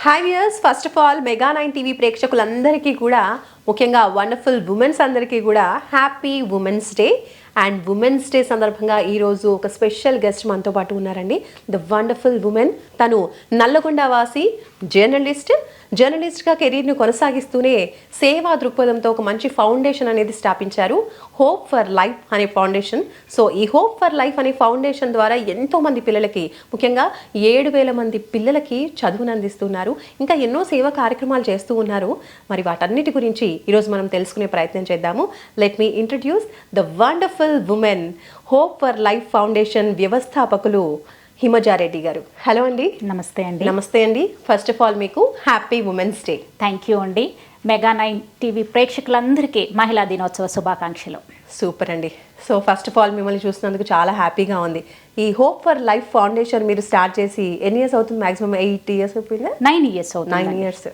Hi viewers, first of all మెగా9 TV ప్రేక్షకులందరికీ కూడా ముఖ్యంగా వండర్ఫుల్ ఉమెన్స్ అందరికీ కూడా happy women's day. And women's day సందర్భంగా ఈరోజు ఒక స్పెషల్ గెస్ట్ మనతో పాటు ఉన్నారండి. The wonderful women. తను నల్లగొండ వాసి, జర్నలిస్ట్గా కెరీర్ను కొనసాగిస్తూనే సేవా దృక్పథంతో ఒక మంచి ఫౌండేషన్ అనేది స్థాపించారు, హోప్ ఫర్ లైఫ్ అనే ఫౌండేషన్. సో ఈ హోప్ ఫర్ లైఫ్ అనే ఫౌండేషన్ ద్వారా ఎంతో మంది పిల్లలకి, ముఖ్యంగా 7,000 మంది పిల్లలకి చదువును అందిస్తున్నారు. ఇంకా ఎన్నో సేవా కార్యక్రమాలు చేస్తూ ఉన్నారు. మరి వాటన్నిటి గురించి ఈరోజు మనం తెలుసుకునే ప్రయత్నం చేద్దాము. Let me introduce the wonderful women, hope for life foundation వ్యవస్థాపకులు హిమజారెడ్డి గారు. హలో అండి. నమస్తే అండి. నమస్తే అండి. ఫస్ట్ ఆఫ్ ఆల్ మీకు happy women's day. Thank you అండి. మెగా9 టీవీ ప్రేక్షకులందరికీ మహిళా దినోత్సవ శుభాకాంక్షలు. సూపర్ అండి. సో ఫస్ట్ ఆఫ్ ఆల్ మిమ్మల్ని చూసినందుకు చాలా హ్యాపీగా ఉంది. ఈ హోప్ ఫర్ లైఫ్ ఫౌండేషన్ మీరు స్టార్ట్ చేసి ఎన్ని ఇయర్స్ అవుతుంది? మాక్సిమం 8 ఇయర్స్ అయిపోయిందా? 9 ఇయర్స్ అవుతుంది. 9 ఇయర్స్.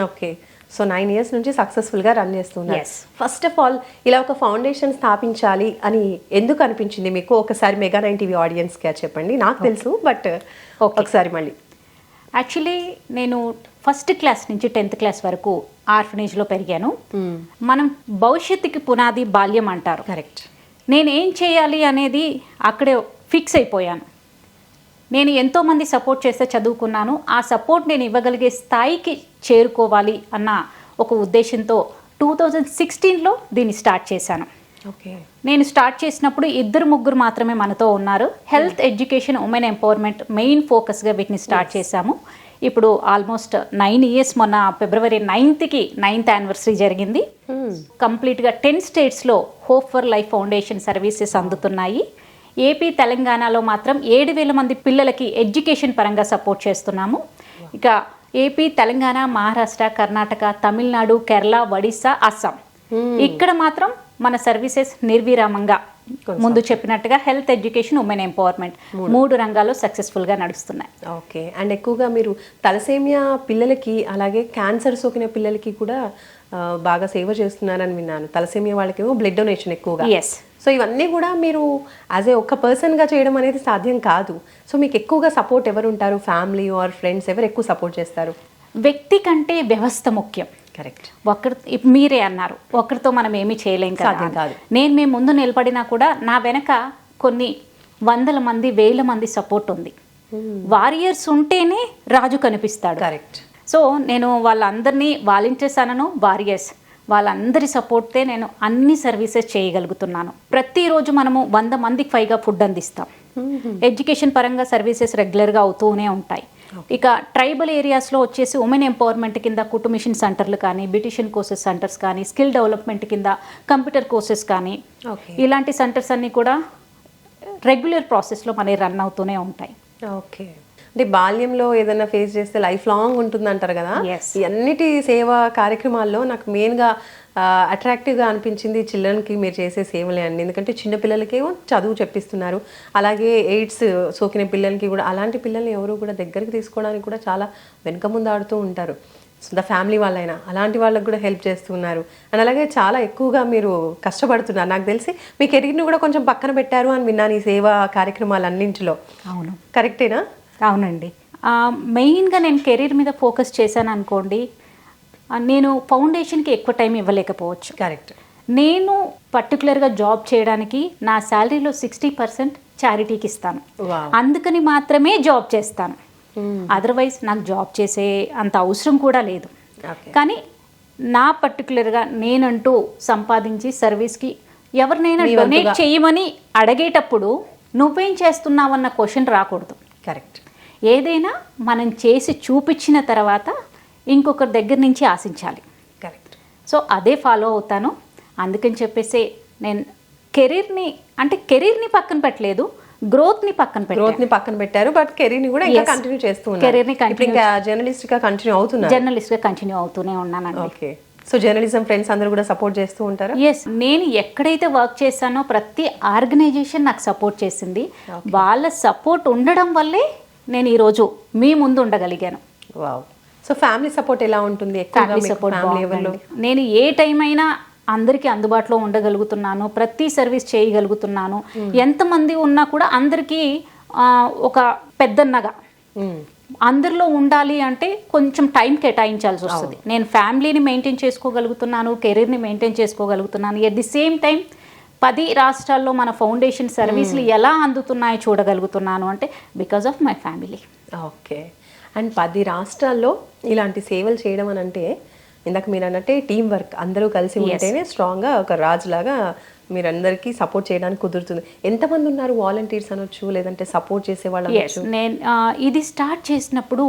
ఓకే. సో 9 ఇయర్స్ నుంచి సక్సెస్ఫుల్గా రన్ చేస్తున్నారు. Yes. ఫస్ట్ ఆఫ్ ఆల్ ఇలా ఒక ఫౌండేషన్ స్థాపించాలి అని ఎందుకు అనిపించింది మీకు? ఒకసారి మెగా9 టీవీ ఆడియన్స్కి చెప్పండి. నాకు తెలుసు, బట్ ఒకసారి మళ్ళీ. యాక్చువల్లీ నేను ఫస్ట్ క్లాస్ నుంచి 10th క్లాస్ వరకు ఆర్ఫనేజ్లో పెరిగాను. మనం భవిష్యత్తుకి పునాది బాల్యం అంటారు. కరెక్ట్. నేనేం చేయాలి అనేది అక్కడే ఫిక్స్ అయిపోయాను. నేను ఎంతోమంది సపోర్ట్ చేస్తే చదువుకున్నాను. ఆ సపోర్ట్ నేను ఇవ్వగలిగే స్థాయికి చేరుకోవాలి అన్న ఒక ఉద్దేశంతో 2016లో దీన్ని స్టార్ట్ చేశాను. ఓకే. నేను స్టార్ట్ చేసినప్పుడు 2-3 మాత్రమే మనతో ఉన్నారు. Health, education, women empowerment main ఫోకస్గా వీటిని స్టార్ట్ చేశాము. ఇప్పుడు ఆల్మోస్ట్ 9 ఇయర్స్. మొన్న February 9th 9th యానివర్సరీ జరిగింది. కంప్లీట్గా 10 స్టేట్స్లో hope for life foundation services అందుతున్నాయి. ఏపీ, తెలంగాణలో మాత్రం 7,000 మంది పిల్లలకి ఎడ్యుకేషన్ పరంగా సపోర్ట్ చేస్తున్నాము. ఇక ఏపీ, తెలంగాణ, మహారాష్ట్ర, కర్ణాటక, తమిళనాడు, కేరళ, ఒడిస్సా, అస్సాం, ఇక్కడ మాత్రం మన సర్వీసెస్ నిర్విరామంగా ముందు చెప్పినట్టుగా హెల్త్, ఎడ్యుకేషన్, ఉమెన్ ఎంపవర్మెంట్ 3 రంగాల్లో సక్సెస్ఫుల్గా నడుస్తున్నాయి. ఓకే. అండ్ ఎక్కువగా మీరు తలసేమియా పిల్లలకి, అలాగే క్యాన్సర్ సోకిన పిల్లలకి కూడా బాగా సేవ చేస్తున్నారని విన్నాను. తలసేమియా వాళ్ళకేమో బ్లడ్ డొనేషన్ ఎక్కువగా. ఎస్. సో ఇవన్నీ కూడా మీరు యాజ్ ఏ ఒక్క పర్సన్గా చేయడం అనేది సాధ్యం కాదు. సో మీకు ఎక్కువగా సపోర్ట్ ఎవరు ఉంటారు? ఫ్యామిలీ ఆర్ ఫ్రెండ్స్ ఎవరు ఎక్కువ సపోర్ట్ చేస్తారు? వ్యక్తి కంటే వ్యవస్థ ముఖ్యం. కరెక్ట్. మీరే అన్నారు, ఒకరితో మనం ఏమీ చేయలేం సాధ్యం కదా. కాదు. నేను ముందు నిలబడినా కూడా నా వెనక కొన్ని 100 మంది, 1000 మంది సపోర్ట్ ఉంది. వారియర్స్ ఉంటేనే రాజు కనిపిస్తాడు. కరెక్ట్. సో నేను వాళ్ళందరినీ వాలంటీర్స్ అనను, వారియర్స్, వాళ్ళందరి సపోర్ట్తే నేను అన్ని సర్వీసెస్ చేయగలుగుతున్నాను. ప్రతిరోజు మనము 100 మందికి పైగా ఫుడ్ అందిస్తాం. ఎడ్యుకేషన్ పరంగా సర్వీసెస్ రెగ్యులర్గా అవుతూనే ఉంటాయి. ఇక ట్రైబల్ ఏరియాస్లో వచ్చేసి ఉమెన్ ఎంపవర్మెంట్ కింద కుటుంబిషన్ సెంటర్లు కానీ, బ్యూటిషియన్ కోర్సెస్ సెంటర్స్ కానీ, స్కిల్ డెవలప్మెంట్ కింద కంప్యూటర్ కోర్సెస్ కానీ, ఇలాంటి సెంటర్స్ అన్నీ కూడా రెగ్యులర్ ప్రాసెస్లో మనకి రన్ అవుతూనే ఉంటాయి. ఓకే. అంటే బాల్యంలో ఏదైనా ఫేస్ చేస్తే లైఫ్ లాంగ్ ఉంటుంది అంటారు కదా. ఈ అన్నిటి సేవా కార్యక్రమాల్లో నాకు మెయిన్గా అట్రాక్టివ్గా అనిపించింది చిల్డ్రన్కి మీరు చేసే సేవలే అండి. ఎందుకంటే చిన్నపిల్లలకేమో చదువు చెప్పిస్తున్నారు, అలాగే ఎయిడ్స్ సోకిన పిల్లలకి కూడా, అలాంటి పిల్లల్ని ఎవరు కూడా దగ్గరికి తీసుకోవడానికి కూడా చాలా వెనుక ముందు ఆడుతూ ఉంటారు. ద ఫ్యామిలీ వాళ్ళైనా అలాంటి వాళ్ళకి కూడా హెల్ప్ చేస్తున్నారు. అండ్ అలాగే చాలా ఎక్కువగా మీరు కష్టపడుతున్నారు. నాకు తెలిసి మీ కెరీర్ని కూడా కొంచెం పక్కన పెట్టారు అని విన్నాను ఈ సేవా కార్యక్రమాలన్నింటిలో. అవును, కరెక్టేనా? అవునండి. మెయిన్గా నేను కెరీర్ మీద ఫోకస్ చేశాను అనుకోండి, నేను ఫౌండేషన్కి ఎక్కువ టైం ఇవ్వలేకపోవచ్చు. కరెక్ట్. నేను పర్టికులర్గా జాబ్ చేయడానికి నా శాలరీలో 60% చారిటీకి ఇస్తాను. అందుకని మాత్రమే జాబ్ చేస్తాను. అదర్వైజ్ నాకు జాబ్ చేసే అంత అవసరం కూడా లేదు. కానీ నా పర్టికులర్గా నేనంటూ సంపాదించి సర్వీస్కి ఎవరినైనా డొనేట్ చేయమని అడిగేటప్పుడు నువ్వేం చేస్తున్నావన్న క్వశ్చన్ రాకూడదు. కరెక్ట్. ఏదైనా మనం చేసి చూపించిన తర్వాత ఇంకొకరి దగ్గర నుంచి ఆశించాలి. కరెక్ట్. సో అదే ఫాలో అవుతాను. అందుకని చెప్పేసి నేను కెరీర్ని పక్కన పెట్టలేదు, గ్రోత్ని పక్కన పెట్టారు. బట్ కెరీర్ని కూడా ఇంకా కంటిన్యూ చేస్తూ ఉన్నారు. కెరీర్ని ఇంకా జర్నలిస్ట్గా కంటిన్యూ అవుతున్నారు. జర్నలిస్ట్గా కంటిన్యూ అవుతూనే ఉన్నానండి. ఓకే. సో జర్నలిజం ఫ్రెండ్స్ అందరూ కూడా సపోర్ట్ చేస్తూ ఉంటారు. ఎస్. నేను ఎక్కడైతే వర్క్ చేశానో ప్రతి ఆర్గనైజేషన్ నాకు సపోర్ట్ చేసింది. వాళ్ళ సపోర్ట్ ఉండడం వల్లే నేను ఈరోజు మీ ముందు ఉండగలిగాను. వావ్. సో ఫ్యామిలీ సపోర్ట్ ఎలా ఉంటుంది? ఫ్యామిలీ సపోర్ట్ నేను ఏ టైం అయినా అందరికీ అందుబాటులో ఉండగలుగుతున్నాను, ప్రతి సర్వీస్ చేయగలుగుతున్నాను. ఎంతమంది ఉన్నా కూడా అందరికీ ఒక పెద్దన్నగా అందరిలో ఉండాలి అంటే కొంచెం టైం కేటాయించాల్సి వస్తుంది. నేను ఫ్యామిలీని మెయింటైన్ చేసుకోగలుగుతున్నాను, కెరీర్ని మెయింటైన్ చేసుకోగలుగుతున్నాను, ఎట్ ది సేమ్ టైం 10 రాష్ట్రాల్లో మన ఫౌండేషన్ సర్వీసులు ఎలా అందుతున్నాయో చూడగలుగుతున్నాను అంటే because of my family. Okay. And 10 రాష్ట్రాల్లో ఇలాంటి సేవలు చేయడం అని అంటే ఇందాక మీరు అన్నట్టే టీం వర్క్, అందరూ కలిసి ఉంటేనే స్ట్రాంగ్గా ఒక రాజులాగా మీరందరికీ సపోర్ట్ చేయడానికి కుదురుతుంది. ఎంతమంది ఉన్నారు వాలంటీర్స్ అనొచ్చు, లేదంటే సపోర్ట్ చేసే వాళ్ళు? నేను ఇది స్టార్ట్ చేసినప్పుడు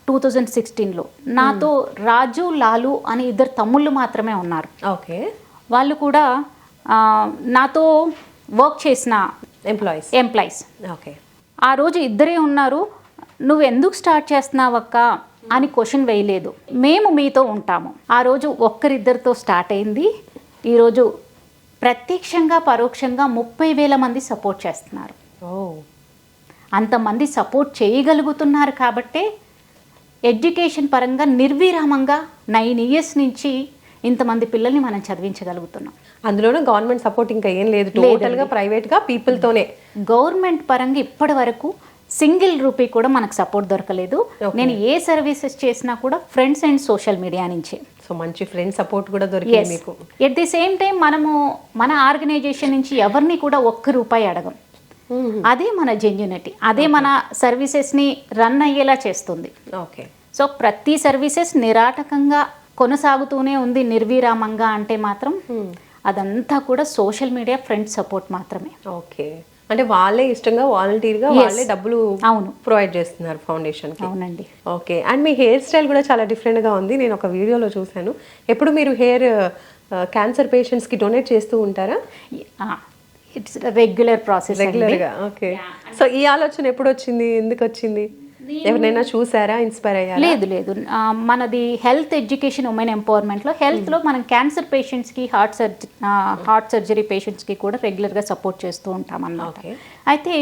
2016లో నాతో రాజు, లాలు అని 2 తమ్ముళ్ళు మాత్రమే ఉన్నారు. ఓకే. వాళ్ళు కూడా నాతో వర్క్ చేసిన ఎంప్లాయీస్. ఓకే. ఆ రోజు 2 ఉన్నారు. నువ్వు ఎందుకు స్టార్ట్ చేస్తున్నావక్క అని క్వశ్చన్ వేయలేదు. మేము మీతో ఉంటాము. ఆ రోజు 1-2తో స్టార్ట్ అయింది. ఈరోజు ప్రత్యక్షంగా పరోక్షంగా 30,000 మంది సపోర్ట్ చేస్తున్నారు. అంతమంది సపోర్ట్ చేయగలుగుతున్నారు కాబట్టే ఎడ్యుకేషన్ పరంగా నిర్విరామంగా 9 ఇయర్స్ నుంచి ఇంతమంది పిల్లల్ని మనం చదివించగలుగుతున్నాం. అందులోనూ గవర్నమెంట్ సపోర్ట్ ఇంకా ఏం లేదు, టోటల్గా ప్రైవేట్గా పీపుల్తోనే. గవర్నమెంట్ పరంగా ఇప్పటి వరకు సింగిల్ రూపీ కూడా మనకు సపోర్ట్ దొరకలేదు. నేను ఏ సర్వీసెస్ చేసినా కూడా ఫ్రెండ్స్ అండ్ సోషల్ మీడియా నుంచే. సో మంచి ఫ్రెండ్ సపోర్ట్ కూడా దొరికింది మీకు. ఎట్ ది సేమ్ టైం మనము మన ఆర్గనైజేషన్ నుంచి ఎవరిని కూడా 1 రూపాయి అడగం. అదే మన జెన్యూనిటీ, అదే మన సర్వీసెస్ని రన్ అయ్యేలా చేస్తుంది. ఓకే. సో ప్రతి సర్వీసెస్ నిరాటకంగా కొనసాగుతూనే ఉంది నిర్విరామంగా అంటే మాత్రం అదంతా కూడా సోషల్ మీడియా ఫ్రెండ్ సపోర్ట్ మాత్రమే. ఓకే. అంటే వాళ్ళే ఇష్టంగా వాలంటీర్గా వాళ్ళే డబ్బులు ప్రొవైడ్ చేస్తున్నారు ఫౌండేషన్. అవునండి. Okay. And me hair style కూడా చాలా డిఫరెంట్గా ఉంది, నేను ఒక వీడియోలో చూశాను. ఎప్పుడు మీరు హెయిర్ క్యాన్సర్ పేషెంట్స్కి డొనేట్ చేస్తూ ఉంటారా? It's regular process. రెగ్యులర్గా. ఓకే. సో ఈ ఆలోచన ఎప్పుడు వచ్చింది, ఎందుకు వచ్చింది? ఎవరినైనా చూసారా, ఇన్స్పైర్ అయ్యారా? లేదు. మనది హెల్త్ ఎడ్యుకేషన్ ఉమెన్ ఎంపవర్మెంట్లో హెల్త్లో మనం క్యాన్సర్ పేషెంట్స్కి హార్ట్ సర్జరీ పేషెంట్స్కి కూడా రెగ్యులర్గా సపోర్ట్ చేస్తూ ఉంటాం అన్నమాట. అయితే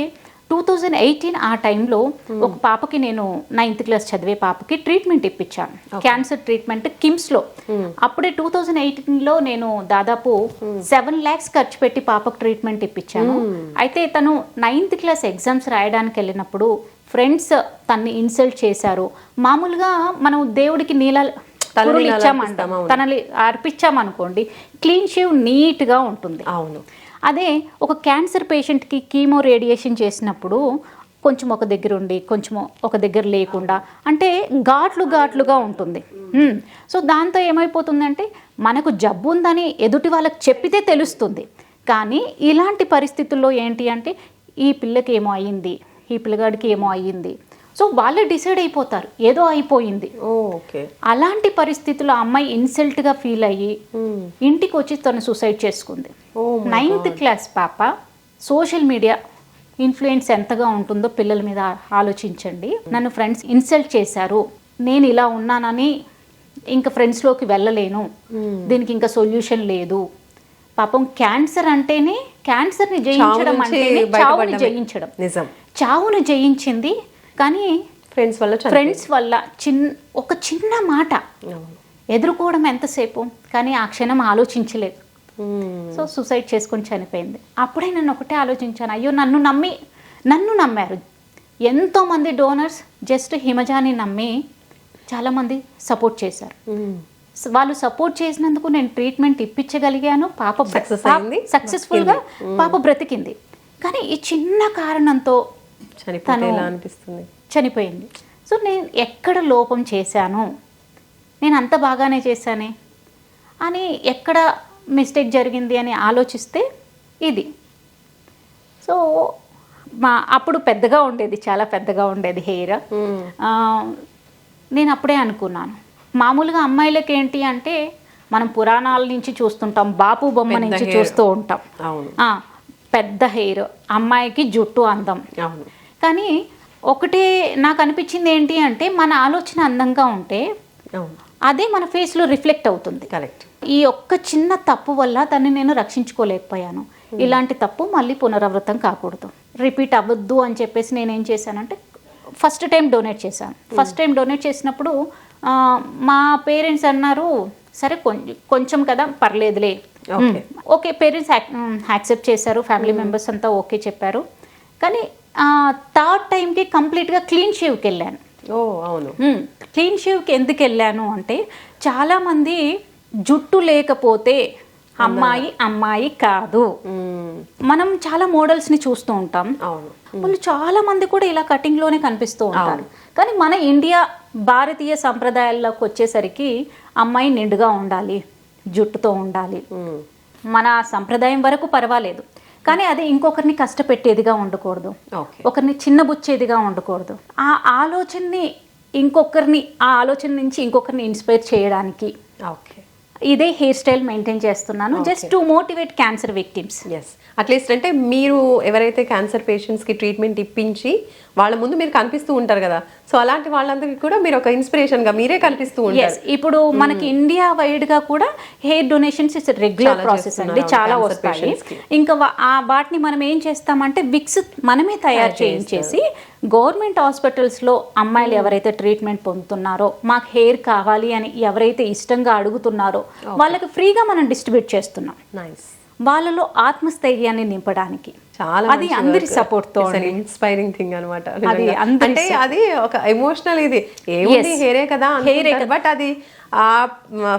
2018 ఆ టైంలో ఒక పాపకి, నేను 9th క్లాస్ చదివే పాపకి ట్రీట్మెంట్ ఇప్పించాను, క్యాన్సర్ ట్రీట్మెంట్ కిమ్స్లో. అప్పుడే 2018లో నేను దాదాపు 7 lakhs ఖర్చు పెట్టి పాపకు ట్రీట్మెంట్ ఇప్పించాను. అయితే తను 9th క్లాస్ ఎగ్జామ్స్ రాయడానికి వెళ్ళినప్పుడు ఫ్రెండ్స్ తన్ని ఇన్సల్ట్ చేశారు. మామూలుగా మనం దేవుడికి తనని అర్పించామనుకోండి, క్లీన్ షేవ్ నీట్గా ఉంటుంది. అవును. అదే ఒక క్యాన్సర్ పేషెంట్కి కీమో రేడియేషన్ చేసినప్పుడు కొంచెం ఒక దగ్గర ఉండి కొంచెం ఒక దగ్గర లేకుండా, అంటే ఘాట్లుగా ఉంటుంది. సో దాంతో ఏమైపోతుందంటే మనకు జబ్బు ఉందని ఎదుటి వాళ్ళకి చెప్పితే తెలుస్తుంది. కానీ ఇలాంటి పరిస్థితుల్లో ఏంటి అంటే ఈ పిల్లకి ఏమో అయ్యింది, ఈ పిల్లగాడికి ఏమో అయ్యింది, సో వాళ్ళే డిసైడ్ అయిపోతారు ఏదో అయిపోయింది. అలాంటి పరిస్థితుల్లో అమ్మాయి ఇన్సల్ట్గా ఫీల్ అయ్యి ఇంటికి వచ్చి తను సూసైడ్ చేసుకుంది. 9th క్లాస్ పాప. సోషల్ మీడియా ఇన్ఫ్లుయెన్స్ ఎంతగా ఉంటుందో పిల్లల మీద ఆలోచించండి. నన్ను ఫ్రెండ్స్ ఇన్సల్ట్ చేశారు, నేను ఇలా ఉన్నానని ఇంకా ఫ్రెండ్స్లోకి వెళ్ళలేను, దీనికి ఇంకా సొల్యూషన్ లేదు. పాపం క్యాన్సర్ అంటేనే, క్యాన్సర్ని జయించడం అంటేనే చావుని జయించడం. చావును జయించింది. కానీ ఫ్రెండ్స్ వల్ల ఒక చిన్న మాట ఎదుర్కోవడం ఎంతసేపు, కానీ ఆ క్షణం ఆలోచించలేదు. సో సూసైడ్ చేసుకొని చనిపోయింది. అప్పుడే నేను ఒకటే ఆలోచించాను, అయ్యో నన్ను నమ్మారు ఎంతోమంది డోనర్స్, జస్ట్ హిమజాని నమ్మి చాలామంది సపోర్ట్ చేశారు. వాళ్ళు సపోర్ట్ చేసినందుకు నేను ట్రీట్మెంట్ ఇప్పించగలిగాను. పాప సక్సెస్ఫుల్గా పాప బ్రతికింది. కానీ ఈ చిన్న కారణంతో చనిపోయింది. సో నేను ఎక్కడ లోపం చేశాను, నేను అంత బాగానే చేశానే అని, ఎక్కడ మిస్టేక్ జరిగింది అని ఆలోచిస్తే ఇది. సో అప్పుడు పెద్దగా ఉండేది, చాలా పెద్దగా ఉండేది హెయిర్. నేను అప్పుడే అనుకున్నాను, మామూలుగా అమ్మాయిలకి ఏంటి అంటే మనం పురాణాల నుంచి చూస్తుంటాం, బాపు బొమ్మ నుంచి చూస్తూ ఉంటాం, పెద్ద హెయిర్, అమ్మాయికి జుట్టు అందం. కానీ ఒకటే నాకు అనిపించింది ఏంటి అంటే, మన ఆలోచన అందంగా ఉంటే అదే మన ఫేస్లో రిఫ్లెక్ట్ అవుతుంది. కరెక్ట్. ఈ ఒక్క చిన్న తప్పు వల్ల దాన్ని నేను రక్షించుకోలేకపోయాను. ఇలాంటి తప్పు మళ్ళీ పునరావృతం కాకూడదు, రిపీట్ అవ్వద్దు అని చెప్పేసి నేనేం చేశానంటే ఫస్ట్ టైం డొనేట్ చేశాను. ఫస్ట్ టైం డొనేట్ చేసినప్పుడు మా పేరెంట్స్ అన్నారు, సరే కొంచెం కదా పర్లేదులే, ఓకే. పేరెంట్స్ యాక్సెప్ట్ చేశారు, ఫ్యామిలీ మెంబర్స్ అంతా ఓకే చెప్పారు. కానీ 3rd టైంకి కంప్లీట్గా క్లీన్ షేవ్కి వెళ్ళాను. ఓ అవును. క్లీన్ షేవ్కి ఎందుకు వెళ్ళాను అంటే చాలామంది జుట్టు లేకపోతే అమ్మాయి అమ్మాయి కాదు. మనం చాలా మోడల్స్ని చూస్తూ ఉంటాం, అవును. వాళ్ళు చాలా మంది కూడా ఇలా కటింగ్లోనే కనిపిస్తూ ఉంటారు. కానీ మన ఇండియా భారతీయ సంప్రదాయాల్లోకి వచ్చేసరికి అమ్మాయి నిండుగా ఉండాలి, జుట్టుతో ఉండాలి. మన సంప్రదాయం వరకు పర్వాలేదు, కానీ అది ఇంకొకరిని కష్టపెట్టేదిగా ఉండకూడదు, ఒకరిని చిన్నబుచ్చేదిగా ఉండకూడదు. ఆ ఆలోచనని ఆ ఆలోచన నుంచి ఇంకొకరిని ఇన్స్పైర్ చేయడానికి ఇదే హెయిర్ స్టైల్ మెయింటైన్ చేస్తున్నాను, just to motivate cancer victims. Yes, at least అంటే మీరు ఎవరైతే క్యాన్సర్ పేషెంట్స్కి ట్రీట్మెంట్ ఇప్పించి వాళ్ళ ముందు మీరు కనిపిస్తూ ఉంటారు కదా, సో అలాంటి వాళ్ళందరికీ కూడా మీరు ఒక ఇన్స్పిరేషన్గా మీరే కనిపిస్తూ ఉంటారు. ఇప్పుడు మనకి ఇండియా వైడ్గా కూడా hair donations is regular process అండి, చాలా వస్తాయి. ఇంకా వాటిని మనం ఏం చేస్తామంటే విక్స్ మనమే తయారు చేయించేసి గవర్నమెంట్ హాస్పిటల్స్లో అమ్మాయిలు ఎవరైతే ట్రీట్మెంట్ పొందుతున్నారో, మాకు హెయిర్ కావాలి అని ఎవరైతే ఇష్టంగా అడుగుతున్నారో వాళ్ళకి ఫ్రీగా మనం డిస్ట్రిబ్యూట్ చేస్తున్నాం. వాళ్ళలో ఆత్మస్థైర్యాన్ని నింపడానికి. అది అందరి సపోర్ట్ తో ఇన్స్పైరింగ్ థింగ్ అనమాట. అంటే అది ఒక ఎమోషనల్, ఇది ఏముంది హెయిరే కదా, బట్ అది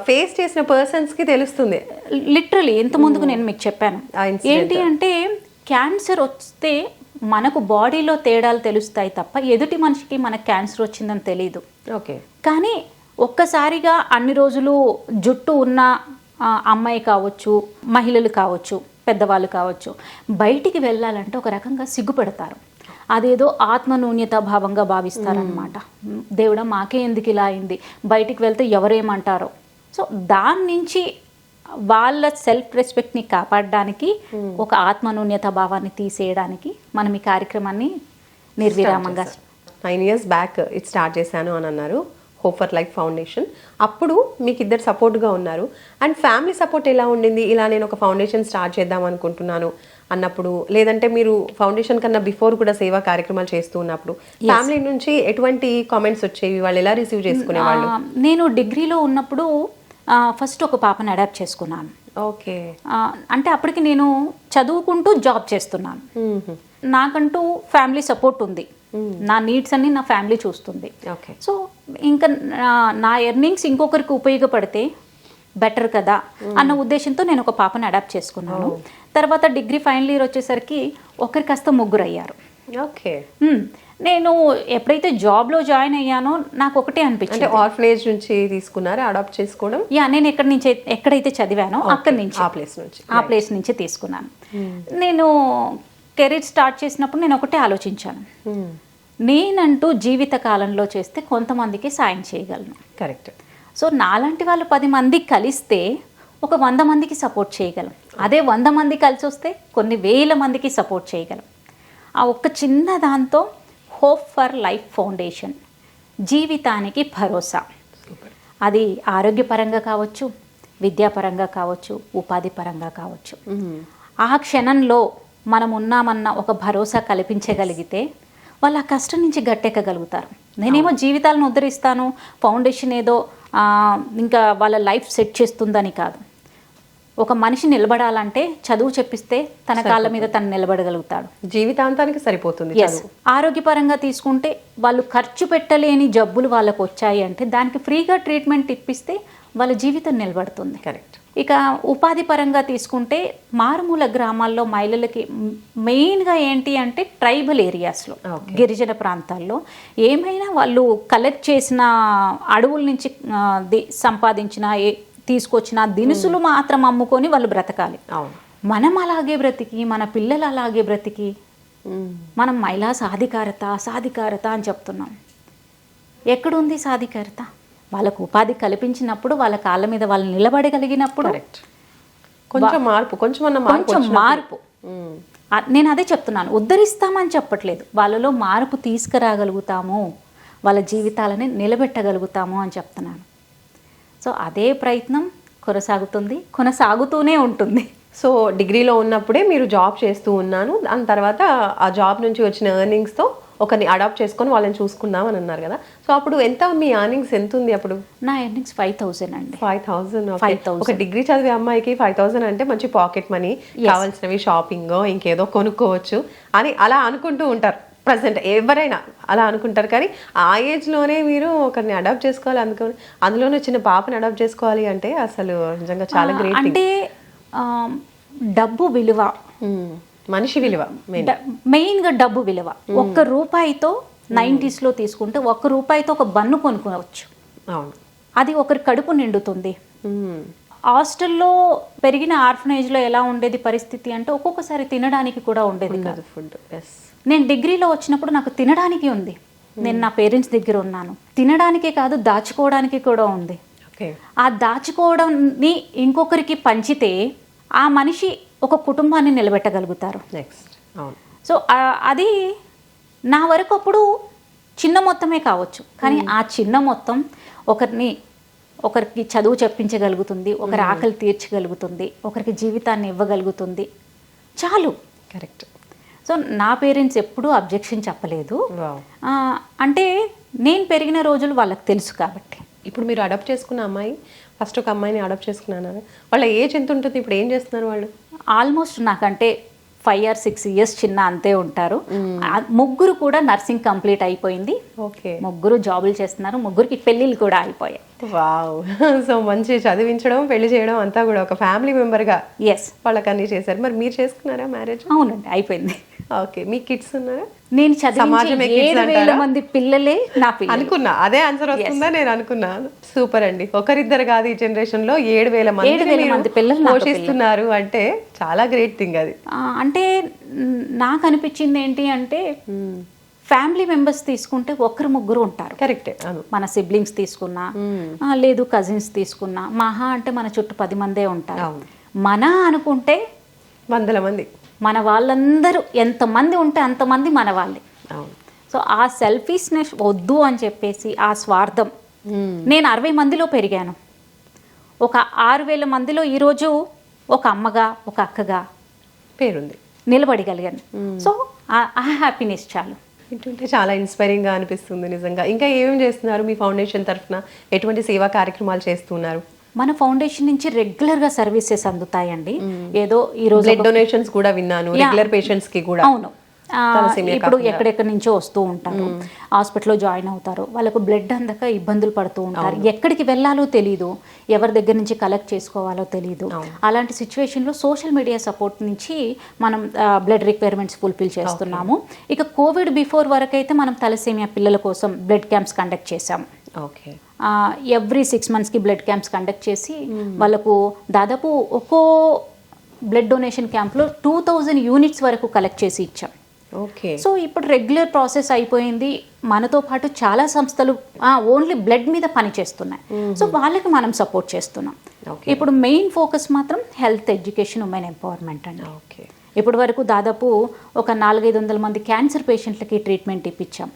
ఫేస్ చేసిన పర్సన్స్ కి తెలుస్తుంది. లిటరలీ ఇంత ముందుకు నేను మీకు చెప్పాను ఏంటి అంటే, క్యాన్సర్ వస్తే మనకు బాడీలో తేడాలు తెలుస్తాయి తప్ప ఎదుటి మనిషికి మనకు క్యాన్సర్ వచ్చిందని తెలియదు. ఓకే, కానీ ఒక్కసారిగా అన్ని రోజులు జుట్టు ఉన్న అమ్మాయి కావచ్చు, మహిళలు కావచ్చు, పెద్దవాళ్ళు కావచ్చు, బయటికి వెళ్ళాలంటే ఒక రకంగా సిగ్గుపడతారు. అదేదో ఆత్మన్యూన్యత భావంగా భావిస్తారనమాట. దేవుడా మాకే ఎందుకు ఇలా అయింది, బయటికి వెళ్తే ఎవరేమంటారో. సో దాని నుంచి వాళ్ళ సెల్ఫ్ రెస్పెక్ట్ని కాపాడడానికి, ఒక ఆత్మన్యూన్యత భావాన్ని తీసేయడానికి మనం ఈ కార్యక్రమాన్ని నిర్విరామంగా 9 years బ్యాక్ ఇది స్టార్ట్ చేశాను అని అన్నారు, హోప్ ఫర్ లైఫ్ ఫౌండేషన్. అప్పుడు మీకు ఇద్దరు సపోర్ట్గా ఉన్నారు. అండ్ ఫ్యామిలీ సపోర్ట్ ఎలా ఉండింది? ఇలా నేను ఒక ఫౌండేషన్ స్టార్ట్ చేద్దాం అనుకుంటున్నాను అన్నప్పుడు, లేదంటే మీరు ఫౌండేషన్ కన్నా బిఫోర్ కూడా సేవా కార్యక్రమాలు చేస్తూ ఉన్నప్పుడు ఫ్యామిలీ నుంచి ఎటువంటి కామెంట్స్ వచ్చేవి, వాళ్ళు ఎలా రిసీవ్ చేసుకునేవాళ్ళు? నేను డిగ్రీలో ఉన్నప్పుడు ఫస్ట్ ఒక పాపను అడాప్ట్ చేసుకున్నాను. ఓకే, అంటే అప్పటికి నేను చదువుకుంటూ జాబ్ చేస్తున్నాను. నాకంటూ ఫ్యామిలీ సపోర్ట్ ఉంది, నా నీడ్స్ అన్ని నా ఫ్యామిలీ చూస్తుంది. సో ఇంకా నా ఎర్నింగ్స్ ఇంకొకరికి ఉపయోగపడితే బెటర్ కదా అన్న ఉద్దేశంతో నేను ఒక పాపను అడాప్ట్ చేసుకున్నాను. తర్వాత డిగ్రీ ఫైనల్ ఇయర్ వచ్చేసరికి ఒకరి కాస్త ముగ్గురు అయ్యారు. ఓకే, నేను ఎప్పుడైతే జాబ్లో జాయిన్ అయ్యానో నాకు ఒకటే అనిపించింది, ఆర్ఫనేజ్ నుంచి తీసుకున్నారా అడాప్ట్ చేసుకోవడం? నేను ఎక్కడైతే చదివానో అక్కడి నుంచి, ఆ ప్లేస్ నుంచి తీసుకున్నాను. నేను కెరీర్ స్టార్ట్ చేసినప్పుడు నేను ఒకటే ఆలోచించాను, నేనంటూ జీవిత కాలంలో చేస్తే కొంతమందికి సాయం చేయగలను. కరెక్ట్. సో నాలాంటి వాళ్ళు 10 మంది కలిస్తే ఒక 100 మందికి సపోర్ట్ చేయగలం. అదే 100 మంది కలిసి వస్తే కొన్ని వేల మందికి సపోర్ట్ చేయగలం. ఆ ఒక్క చిన్న దాంతో హోప్ ఫర్ లైఫ్ ఫౌండేషన్, జీవితానికి భరోసా. అది ఆరోగ్యపరంగా కావచ్చు, విద్యాపరంగా కావచ్చు, ఉపాధి పరంగా కావచ్చు. ఆ క్షణంలో మనం ఉన్నామన్న ఒక భరోసా కల్పించగలిగితే వాళ్ళు ఆ కష్టం నుంచి గట్టెక్కగలుగుతారు. నేనేమో జీవితాలను ఉద్ధరిస్తాను, ఫౌండేషన్ ఏదో ఇంకా వాళ్ళ లైఫ్ సెట్ చేస్తుందని కాదు. ఒక మనిషి నిలబడాలంటే చదువు చెప్పిస్తే తన కాళ్ళ మీద తను నిలబడగలుగుతాడు, జీవితాంతానికి సరిపోతుంది. ఆరోగ్యపరంగా తీసుకుంటే వాళ్ళు ఖర్చు పెట్టలేని జబ్బులు వాళ్ళకు వచ్చాయి అంటే దానికి ఫ్రీగా ట్రీట్మెంట్ ఇప్పిస్తే వాళ్ళ జీవితం నిలబడుతుంది. కరెక్ట్. ఇక ఉపాధి పరంగా తీసుకుంటే మారుమూల గ్రామాల్లో మహిళలకి మెయిన్గా ఏంటి అంటే ట్రైబల్ ఏరియాస్లో, గిరిజన ప్రాంతాల్లో ఏమైనా వాళ్ళు కలెక్ట్ చేసిన అడవుల నుంచి సంపాదించిన తీసుకొచ్చిన దినుసులు మాత్రం అమ్ముకొని వాళ్ళు బ్రతకాలి. మనం అలాగే బ్రతికి, మన పిల్లలు అలాగే బ్రతికి, మనం మహిళా సాధికారత అని చెప్తున్నాం. ఎక్కడుంది సాధికారత? వాళ్ళకు ఉపాధి కల్పించినప్పుడు, వాళ్ళ కాళ్ళ మీద వాళ్ళు నిలబడగలిగినప్పుడు కొంచెం మార్పు. నేను అదే చెప్తున్నాను, ఉద్ధరిస్తామని చెప్పట్లేదు, వాళ్ళలో మార్పు తీసుకురాగలుగుతాము, వాళ్ళ జీవితాలని నిలబెట్టగలుగుతాము అని చెప్తున్నాను. సో అదే ప్రయత్నం కొనసాగుతూనే ఉంటుంది. సో డిగ్రీలో ఉన్నప్పుడే మీరు జాబ్ చేస్తూ ఉన్నాను, దాని తర్వాత ఆ జాబ్ నుంచి వచ్చిన ఎర్నింగ్స్తో ఒకరిని అడాప్ట్ చేసుకొని వాళ్ళని చూసుకుందాం అని అన్నారు కదా. సో అప్పుడు ఎంత, మీ ఎర్నింగ్స్ ఎంత ఉంది అప్పుడు? నా ఎర్నింగ్స్ 5,000 అండి. 5,000. ఒక డిగ్రీ చదివే అమ్మాయికి 5,000 అంటే మంచి పాకెట్ మనీ, కావాల్సినవి షాపింగ్ ఇంకేదో కొనుక్కోవచ్చు అని అలా అనుకుంటూ ఉంటారు ప్రజెంట్ ఎవరైనా అలా అనుకుంటారు, కానీ ఆ ఏజ్లోనే మీరు ఒకరిని అడాప్ట్ చేసుకోవాలి, అందులోనే చిన్న పాపని అడాప్ట్ చేసుకోవాలి అంటే అసలు నిజంగా చాలా గ్రేట్. అంటే డబ్బు విలువ, మనిషి విలువ మెయిన్గా డబ్బు విలువ. ఒక్క రూపాయితో 90s తీసుకుంటే ఒక్క రూపాయితో ఒక బన్ను కొనుక్కోవచ్చు. అవును, అది ఒకరి కడుపు నిండుతుంది. హాస్టల్లో పెరిగిన ఆర్ఫనేజ్లో ఎలా ఉండేది పరిస్థితి అంటే ఒక్కొక్కసారి తినడానికి కూడా ఉండేది కాదు ఫుడ్. నేను డిగ్రీలో వచ్చినప్పుడు నాకు తినడానికి ఉంది, నేను నా పేరెంట్స్ దగ్గర ఉన్నాను, తినడానికే కాదు దాచుకోవడానికి కూడా ఉంది. ఆ దాచుకోవడాన్ని ఇంకొకరికి పంచితే ఆ మనిషి ఒక కుటుంబాన్ని నిలబెట్టగలుగుతారు. సో అది నా వరకు అప్పుడు చిన్న మొత్తమే కావచ్చు, కానీ ఆ చిన్న మొత్తం ఒకరికి చదువు చెప్పించగలుగుతుంది, ఒకరి ఆకలి తీర్చగలుగుతుంది, ఒకరికి జీవితాన్ని ఇవ్వగలుగుతుంది, చాలు. కరెక్ట్. సో నా పేరెంట్స్ ఎప్పుడూ అబ్జెక్షన్ చెప్పలేదు. అంటే నేను పెరిగిన రోజులు వాళ్ళకి తెలుసు కాబట్టి. ఇప్పుడు మీరు అడాప్ట్ చేసుకున్న అమ్మాయి, ఫస్ట్ ఒక అమ్మాయిని అడాప్ట్ చేసుకున్నాను, వాళ్ళ ఏజ్ ఎంత ఉంటుంది, ఇప్పుడు ఏం చేస్తున్నారు వాళ్ళు? ఆల్మోస్ట్ నాకంటే 5 or 6 years చిన్న అంతే ఉంటారు. ముగ్గురు కూడా నర్సింగ్ కంప్లీట్ అయిపోయింది. ఓకే, ముగ్గురు జాబులు చేస్తున్నారు, ముగ్గురికి పెళ్ళిళ్ళు కూడా అయిపోయాయి. వావ్. సో మంచి చదివించడం, పెళ్లి చేయడం అంతా కూడా ఒక ఫ్యామిలీ మెంబర్గా వాళ్ళకి అన్ని చేశారు. మరి మీరు చేసుకున్నారా మ్యారేజ్? అవునండి, అయిపోయింది. ఓకే, మీ కిడ్స్ ఉన్నారా? నేను చదివించే 7,000 మంది పిల్లలే నా పిల్లలు. అనుకున్నా అదే ఆన్సర్ వస్తుందా నేను అనుకున్నాను. సూపర్ అండి, ఒకరిద్దరు కాదు, ఈ జనరేషన్ లో 7,000 మంది పిల్లలు పోషిస్తున్నారు అంటే చాలా గ్రేట్ థింగ్ అది. అంటే నాకు అనిపించింది ఏంటి అంటే ఫ్యామిలీ మెంబర్స్ తీసుకుంటే ఒకరు ముగ్గురు ఉంటారు. కరెక్టే. మన సిబ్లింగ్స్ తీసుకున్నా, లేదు కజిన్స్ తీసుకున్నా, మహా అంటే మన చుట్టూ 10 మందే ఉంటారు. మన అనుకుంటే 100 మంది, మన వాళ్ళందరూ ఎంతమంది ఉంటే అంతమంది మన వాళ్ళే. సో ఆ సెల్ఫిష్నెస్ వద్దు అని చెప్పేసి, ఆ స్వార్థం. నేను 60 మందిలో పెరిగాను, ఒక 6,000 మందిలో ఈరోజు ఒక అమ్మగా ఒక అక్కగా పేరుంది, నిలబడగలిగాను. సో ఆ హ్యాపీనెస్ చాలు. వింటుంటే చాలా ఇన్స్పైరింగ్గా అనిపిస్తుంది నిజంగా. ఇంకా ఏమేమి చేస్తున్నారు మీ ఫౌండేషన్ తరఫున? ఎటువంటి సేవా కార్యక్రమాలు చేస్తున్నారు? మన ఫౌండేషన్ నుంచి రెగ్యులర్గా సర్వీసెస్ అందుతాయండి. ఏదో ఈరోజు బ్లడ్ డొనేషన్స్ కూడా విన్నాను, రెగ్యులర్ పేషెంట్స్ కి కూడా. అవును, ఇప్పుడు ఎక్కడెక్కడి నుంచో వస్తూ ఉంటారు, హాస్పిటల్లో జాయిన్ అవుతారు, వాళ్ళకు బ్లడ్ అందక ఇబ్బందులు పడుతూ ఉంటారు, ఎక్కడికి వెళ్ళాలో తెలీదు, ఎవరి దగ్గర నుంచి కలెక్ట్ చేసుకోవాలో తెలీదు. అలాంటి సిచ్యువేషన్లో సోషల్ మీడియా సపోర్ట్ నుంచి మనం బ్లడ్ రిక్వైర్మెంట్స్ ఫుల్ఫిల్ చేస్తున్నాము. ఇక కోవిడ్ బిఫోర్ వరకు అయితే మనం తలసేమియా పిల్లల కోసం బ్లడ్ క్యాంప్స్ కండక్ట్ చేశాము. ఎవ్రీ 6 monthsకి బ్లడ్ క్యాంప్స్ కండక్ట్ చేసి వాళ్ళకు దాదాపు ఒక్కో బ్లడ్ డొనేషన్ క్యాంప్లో 2,000 యూనిట్స్ వరకు కలెక్ట్ చేసి ఇచ్చాం. సో ఇప్పుడు రెగ్యులర్ ప్రాసెస్ అయిపోయింది. మనతో పాటు చాలా సంస్థలు ఓన్లీ బ్లడ్ మీద పనిచేస్తున్నాయి. సో వాళ్ళకి మనం సపోర్ట్ చేస్తున్నాం. ఇప్పుడు మెయిన్ ఫోకస్ మాత్రం హెల్త్ ఎడ్యుకేషన్, ఉమెన్ ఎంపవర్మెంట్ అండి. ఇప్పటి వరకు దాదాపు ఒక 400-500 మంది క్యాన్సర్ పేషెంట్లకి ట్రీట్మెంట్ ఇప్పించాం.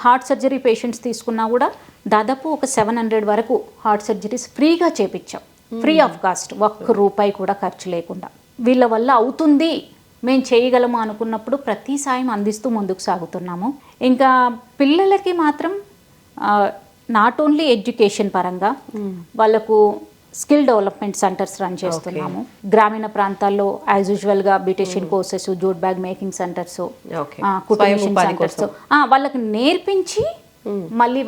హార్ట్ సర్జరీ పేషెంట్స్ తీసుకున్నా కూడా దాదాపు ఒక 700 వరకు హార్ట్ సర్జరీస్ ఫ్రీగా చేపించాం, ఫ్రీ ఆఫ్ కాస్ట్, ఒక్క రూపాయి కూడా ఖర్చు లేకుండా. వీళ్ళ వల్ల అవుతుంది, మేము చేయగలము అనుకున్నప్పుడు ప్రతి సాయం అందిస్తూ ముందుకు సాగుతున్నాము. ఇంకా పిల్లలకి మాత్రం నాట్ ఓన్లీ ఎడ్యుకేషన్ పరంగా వాళ్ళకు స్కిల్ డెవలప్మెంట్ సెంటర్స్ రన్ చేస్తున్నాము. గ్రామీణ ప్రాంతాల్లో యాజ్ యూజువల్గా beautician courses, jute bag making centres, కుటుంబ సెంటర్స్ వాళ్ళకి నేర్పించి మళ్ళీ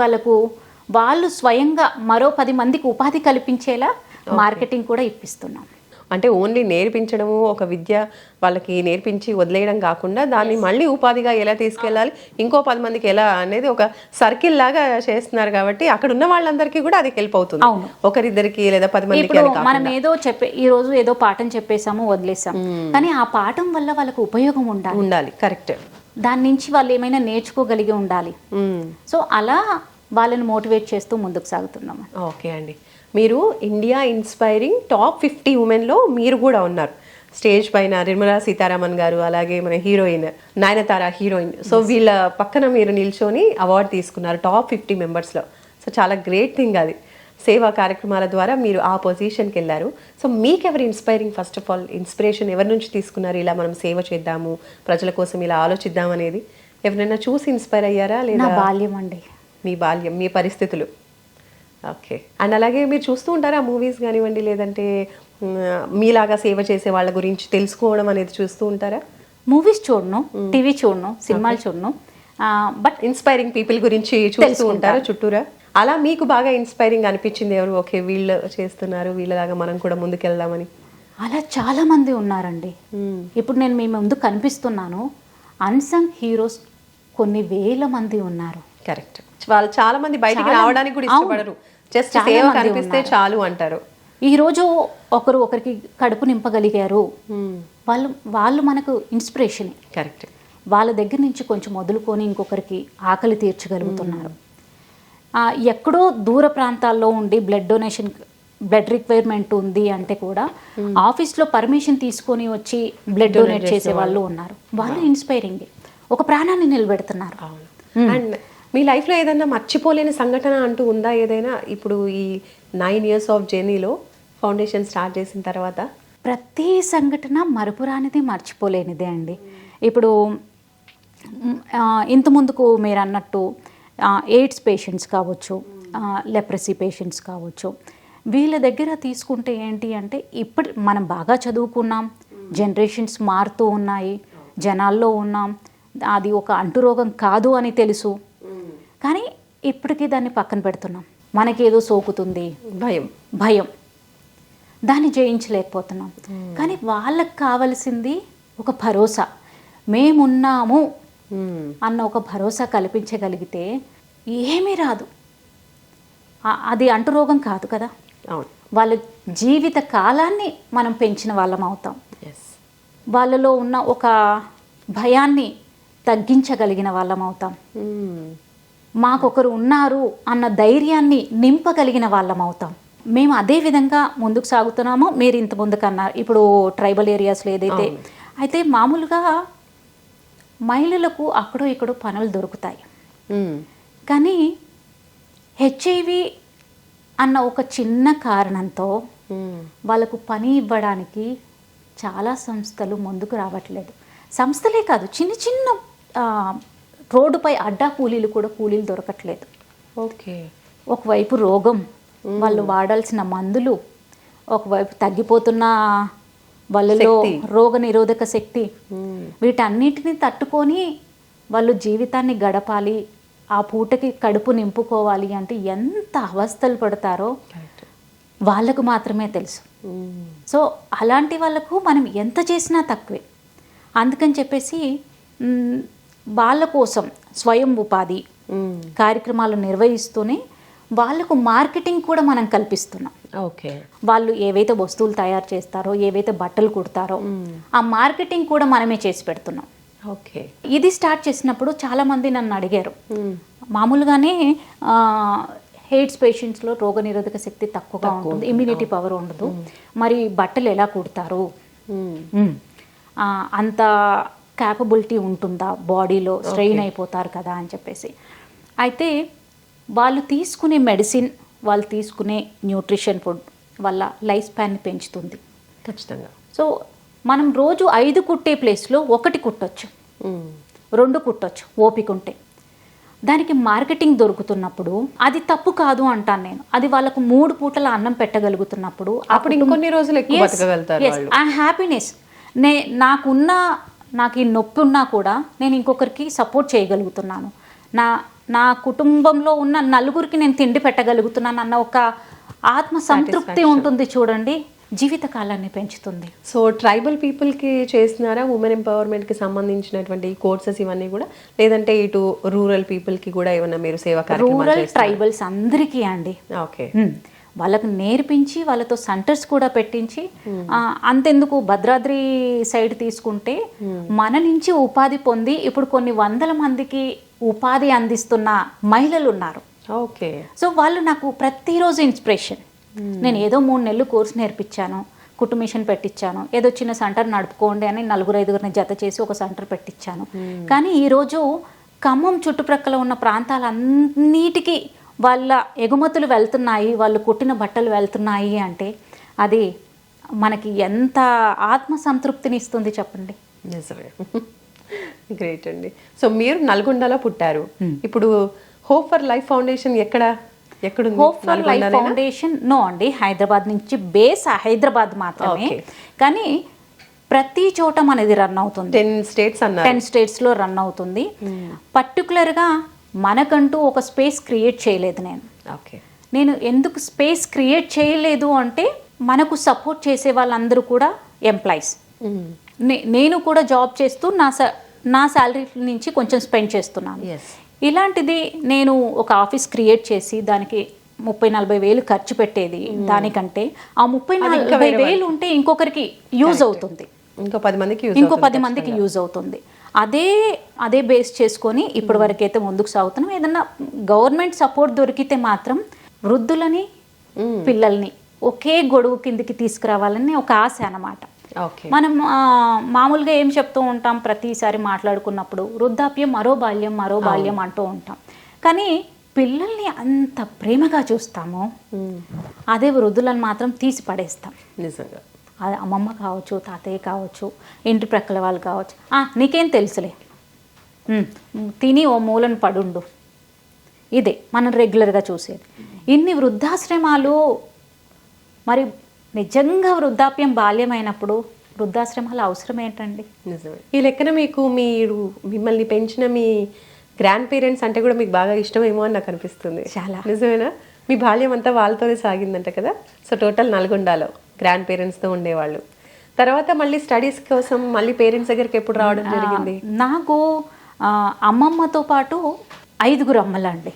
వాళ్ళు స్వయంగా మరో 10 మందికి ఉపాధి కల్పించేలా మార్కెటింగ్ కూడా ఇప్పిస్తున్నాం. అంటే ఓన్లీ నేర్పించడము, ఒక విద్య వాళ్ళకి నేర్పించి వదిలేయడం కాకుండా దాన్ని మళ్ళీ ఉపాధిగా ఎలా తీసుకెళ్ళాలి, ఇంకో 10 మందికి ఎలా అనేది ఒక సర్కిల్ లాగా చేస్తున్నారు. కాబట్టి అక్కడ ఉన్న వాళ్ళందరికీ కూడా అది హెల్ప్ అవుతుంది. ఒకరిద్దరికి లేదా 10 మందికి. మనం ఏదో ఈ రోజు ఏదో పాఠం చెప్పేసాము, వదిలేసాం, కానీ ఆ పాఠం వల్ల వాళ్ళకు ఉపయోగం ఉండాలి. కరెక్ట్. దాని నుంచి వాళ్ళు ఏమైనా నేర్చుకోగలిగి ఉండాలి. సో అలా వాళ్ళని మోటివేట్ చేస్తూ ముందుకు సాగుతున్నాము. ఓకే అండి, మీరు ఇండియా ఇన్స్పైరింగ్ టాప్ 50 ఉమెన్లో మీరు కూడా ఉన్నారు. స్టేజ్ పైన నిర్మలా సీతారామన్ గారు, అలాగే మన హీరోయిన్ నయనతార హీరోయిన్. సో వీళ్ళ పక్కన మీరు నిల్చొని అవార్డు తీసుకున్నారు టాప్ 50 మెంబర్స్లో. సో చాలా గ్రేట్ థింగ్ అది. సేవా కార్యక్రమాల ద్వారా మీరు ఆ పొజిషన్కి వెళ్ళారు. సో మీకు ఎవరు inspiring? First of all inspiration ఎవరి నుంచి తీసుకున్నారు? ఇలా మనం సేవ చేద్దాము, ప్రజల కోసం ఇలా ఆలోచిద్దాం అనేది ఎవరైనా చూసి ఇన్స్పైర్ అయ్యారా? లేదా బాల్యం అండి, మీ బాల్యం, మీ పరిస్థితులు. ఓకే. అండ్ అలాగే మీరు చూస్తూ ఉంటారా మూవీస్ కానివ్వండి, లేదంటే మీలాగా సేవ చేసే వాళ్ళ గురించి తెలుసుకోవడం అనేది చూస్తూ ఉంటారా? మూవీస్ చూడను, టీవీ చూడను, సినిమాలు చూడను, బట్ ఇన్స్పైరింగ్ పీపుల్ గురించి చూస్తూ ఉంటారా చుట్టూరా? అలా మీకు బాగా ఇన్స్పైరింగ్ అనిపించింది ఎవరు? ఓకే, వీళ్ళు చేస్తున్నారు, వీళ్ళలాగా మనం కూడా ముందుకెళ్దామని. అలా చాలా మంది ఉన్నారండి. ఇప్పుడు నేను మీ ముందు కనిపిస్తున్నాను, అన్సంగ్ హీరోస్ కొన్ని వేల మంది ఉన్నారు. కరెక్ట్. వాళ్ళు చాలా మంది బయటికి రావడానికి కూడా ఇష్టపడరు, జస్ట్ సేవ కనిపిస్తే చాలు అంటారు. ఈ రోజు ఒకరికి కడుపు నింపగలిగారు, వాళ్ళు మనకు ఇన్స్పిరేషన్. కరెక్ట్. వాళ్ళ దగ్గర నుంచి కొంచెం వదులుకొని ఇంకొకరికి ఆకలి తీర్చగలుగుతున్నారు. ఎక్కడో దూర ప్రాంతాల్లో ఉండి బ్లడ్ రిక్వైర్మెంట్ ఉంది అంటే కూడా ఆఫీస్లో పర్మిషన్ తీసుకొని వచ్చి బ్లడ్ డొనేట్ చేసే వాళ్ళు ఉన్నారు. వాళ్ళు ఇన్స్పైరింగ్, ఒక ప్రాణాన్ని నిలబెడుతున్నారు. అండ్ మీ లైఫ్లో ఏదైనా మర్చిపోలేని సంఘటన అంటూ ఉందా ఏదైనా? ఇప్పుడు ఈ 9 years ఆఫ్ జర్నీలో ఫౌండేషన్ స్టార్ట్ చేసిన తర్వాత ప్రతి సంఘటన మరపురానిది, మర్చిపోలేనిదే అండి. ఇప్పుడు ఇంత ముందుకు మీరు అన్నట్టు ఎయిడ్స్ పేషెంట్స్ కావచ్చు, లెప్రసీ పేషెంట్స్ కావచ్చు, వీళ్ళ దగ్గర తీసుకుంటే ఏంటి అంటే ఇప్పుడు మనం బాగా చదువుకున్నాం, జనరేషన్స్ మారుతూ ఉన్నాయి, జనాల్లో ఉన్నాం, అది ఒక అంటురోగం కాదు అని తెలుసు, కానీ ఇప్పటికీ దాన్ని పక్కన పెడుతున్నాం. మనకేదో సోకుతుంది, భయం, దాన్ని జయించలేకపోతున్నాం. కానీ వాళ్ళకి కావలసింది ఒక భరోసా, మేమున్నాము అన్న ఒక భరోసా కల్పించగలిగితే ఏమీ రాదు. అది అంటురోగం కాదు కదా. వాళ్ళ జీవిత కాలాన్ని మనం పెంచిన వాళ్ళం అవుతాం. వాళ్ళలో ఉన్న ఒక భయాన్ని తగ్గించగలిగిన వాళ్ళం అవుతాం. మాకొకరు ఉన్నారు అన్న ధైర్యాన్ని నింపగలిగిన వాళ్ళం అవుతాం. మేము అదే విధంగా ముందుకు సాగుతున్నాము. మీరు ఇంత ముందుకన్నారు, ఇప్పుడు ట్రైబల్ ఏరియాస్లో ఏదైతే అయితే మామూలుగా మహిళలకు అక్కడో ఇక్కడో పనులు దొరుకుతాయి, కానీ హెచ్ఐవి అన్న ఒక చిన్న కారణంతో వాళ్ళకు పని ఇవ్వడానికి చాలా సంస్థలు ముందుకు రావట్లేదు. సంస్థలే కాదు, చిన్న చిన్న రోడ్డుపై అడ్డా కూలీలు కూడా కూలీలు దొరకట్లేదు. ఓకే. ఒకవైపు రోగం, వాళ్ళు వాడాల్సిన మందులు, ఒకవైపు తగ్గిపోతున్న వాళ్ళలో రోగ నిరోధక శక్తి, వీటన్నిటిని తట్టుకొని వాళ్ళు జీవితాన్ని గడపాలి, ఆ పూటకి కడుపు నింపుకోవాలి అంటే ఎంత అవస్థలు పడతారో వాళ్ళకు మాత్రమే తెలుసు. సో అలాంటి వాళ్ళకు మనం ఎంత చేసినా తక్కువే. అందుకని చెప్పేసి వాళ్ళ కోసం స్వయం ఉపాధి కార్యక్రమాలు నిర్వహిస్తూనే వాళ్ళకు మార్కెటింగ్ కూడా మనం కల్పిస్తున్నాం. ఓకే. వాళ్ళు ఏవైతే వస్తువులు తయారు చేస్తారో, ఏవైతే బట్టలు కుడతారో ఆ మార్కెటింగ్ కూడా మనమే చేసి పెడుతున్నాం. ఓకే. ఇది స్టార్ట్ చేసినప్పుడు చాలామంది నన్ను అడిగారు, మామూలుగానే ఎయిడ్స్ పేషెంట్స్లో రోగనిరోధక శక్తి తక్కువగా ఉంటుంది, ఇమ్యూనిటీ పవర్ ఉండదు, మరి బట్టలు ఎలా కుడతారు, అంత క్యాపబిలిటీ ఉంటుందా, బాడీలో స్ట్రెయిన్ అయిపోతారు కదా అని చెప్పేసి. అయితే వాళ్ళు తీసుకునే మెడిసిన్, వాళ్ళు తీసుకునే న్యూట్రిషన్ ఫుడ్ వల్ల లైఫ్ స్పాన్ని పెంచుతుంది. ఖచ్చితంగా. సో మనం రోజు 5 కుట్టే ప్లేస్లో 1 కుట్టొచ్చు, 2 కుట్టొచ్చు ఓపిక ఉంటే. దానికి మార్కెటింగ్ దొరుకుతున్నప్పుడు అది తప్పు కాదు అంటాను నేను. అది వాళ్ళకు 3 పూటల అన్నం పెట్టగలుగుతున్నప్పుడు అప్పుడు ఇంకొన్ని రోజులు ఎక్కువ బతకగలుగుతారు. ఆ హ్యాపీనెస్, నాకు ఈ నొప్పి ఉన్నా కూడా నేను ఇంకొకరికి సపోర్ట్ చేయగలుగుతున్నాను, నా కుటుంబంలో ఉన్న నలుగురికి నేను తిండి పెట్టగలుగుతున్నాను అన్న ఒక ఆత్మ సంతృప్తి ఉంటుంది చూడండి, జీవితకాలాన్ని పెంచుతుంది. సో ట్రైబల్ పీపుల్కి చేస్తున్నారా ఉమెన్ ఎంపవర్మెంట్కి సంబంధించినటువంటి కోర్సెస్ ఇవన్నీ కూడా, లేదంటే ఇటు రూరల్ పీపుల్కి కూడా ఏమన్నా మీరు సేవా కార్యక్రమాలు? రూరల్ ట్రైబల్స్ అందరికీ అండి. ఓకే. వాళ్ళకు నేర్పించి వాళ్ళతో సెంటర్స్ కూడా పెట్టించి, అంతెందుకు భద్రాద్రి సైడ్ తీసుకుంటే మన నుంచి ఉపాధి పొంది ఇప్పుడు కొన్ని వందల మందికి ఉపాధి అందిస్తున్న మహిళలు ఉన్నారు. ఓకే. సో వాళ్ళు నాకు ప్రతిరోజు ఇన్స్పిరేషన్. నేను ఏదో 3 నెలలు కోర్స్ నేర్పించాను, కుట్టు మిషన్ పెట్టించాను, ఏదో చిన్న సెంటర్ నడుపుకోండి అని 4-5 జత చేసి ఒక సెంటర్ పెట్టించాను. కానీ ఈరోజు ఖమ్మం చుట్టుప్రక్కల ఉన్న ప్రాంతాలన్నిటికీ వాళ్ళ ఎగుమతులు వెళ్తున్నాయి, వాళ్ళు కుట్టిన బట్టలు వెళ్తున్నాయి అంటే అది మనకి ఎంత ఆత్మ సంతృప్తిని ఇస్తుంది చెప్పండి. నిజమే. గ్రేట్ అండి. సో మీరు నల్గొండలో పుట్టారు, ఇప్పుడు హోప్ ఫర్ లైఫ్ ఫౌండేషన్ ఎక్కడుంది? హోప్ ఫర్ లైఫ్ ఫౌండేషన్ నో అండి, హైదరాబాద్ నుంచి బేస్ హైదరాబాద్ మాత్రమే. కానీ ప్రతి చోట మనది రన్ అవుతుంది. 10 స్టేట్స్ అన్నారు. 10 స్టేట్స్లో రన్ అవుతుంది. పర్టికులర్గా మనకంటూ ఒక స్పేస్ క్రియేట్ చేయలేదు ఓకే. నేను ఎందుకు స్పేస్ క్రియేట్ చేయలేదు అంటే మనకు సపోర్ట్ చేసే వాళ్ళందరూ కూడా ఎంప్లాయీస్. నేను కూడా జాబ్ చేస్తూ నా శాలరీ నుంచి కొంచెం స్పెండ్ చేస్తున్నాను. ఇలాంటిది నేను ఒక ఆఫీస్ క్రియేట్ చేసి దానికి 30-40 వేలు ఖర్చు పెట్టేది దానికంటే ఆ 30-40 వేలు ఉంటే ఇంకొకరికి యూజ్ అవుతుంది, ఇంకో 10 మందికి యూజ్ అవుతుంది. అదే బేస్ చేసుకొని ఇప్పటి వరకు అయితే ముందుకు సాగుతున్నాం. ఏదన్నా గవర్నమెంట్ సపోర్ట్ దొరికితే మాత్రం వృద్ధులని పిల్లల్ని ఒకే గొడుగు కిందికి తీసుకురావాలని ఒక ఆశ అన్నమాట. మనం మామూలుగా ఏం చెప్తూ ఉంటాం ప్రతిసారి మాట్లాడుకున్నప్పుడు, వృద్ధాప్యం మరో బాల్యం అంటూ ఉంటాం. కానీ పిల్లల్ని అంత ప్రేమగా చూస్తాము, అదే వృద్ధులను మాత్రం తీసి పడేస్తాం. నిజంగా అది అమ్మమ్మ కావచ్చు, తాతయ్య కావచ్చు, ఇంటి ప్రక్కల వాళ్ళు కావచ్చు, నీకేం తెలుసులే, తిని ఓ మూలను పడుండు, ఇదే మనం రెగ్యులర్గా చూసేది. ఇన్ని వృద్ధాశ్రమాలు, మరి నిజంగా వృద్ధాప్యం బాల్యమైనప్పుడు వృద్ధాశ్రమాల అవసరం ఏంటండి? నిజమే. ఈ లెక్కన మిమ్మల్ని పెంచిన మీ గ్రాండ్ పేరెంట్స్ అంటే కూడా మీకు బాగా ఇష్టమేమో అని నాకు అనిపిస్తుంది. చాలా. నిజమేనా? మీ బాల్యం అంతా వాళ్ళతోనే సాగిందంట కదా. సో టోటల్ నల్గొండలో గ్రాండ్ పేరెంట్స్తో ఉండేవాళ్ళు. తర్వాత మళ్ళీ స్టడీస్ కోసం మళ్ళీ పేరెంట్స్ దగ్గరికి ఎప్పుడు రావడం జరిగింది? నాకు అమ్మమ్మతో పాటు 5 అమ్మలండి.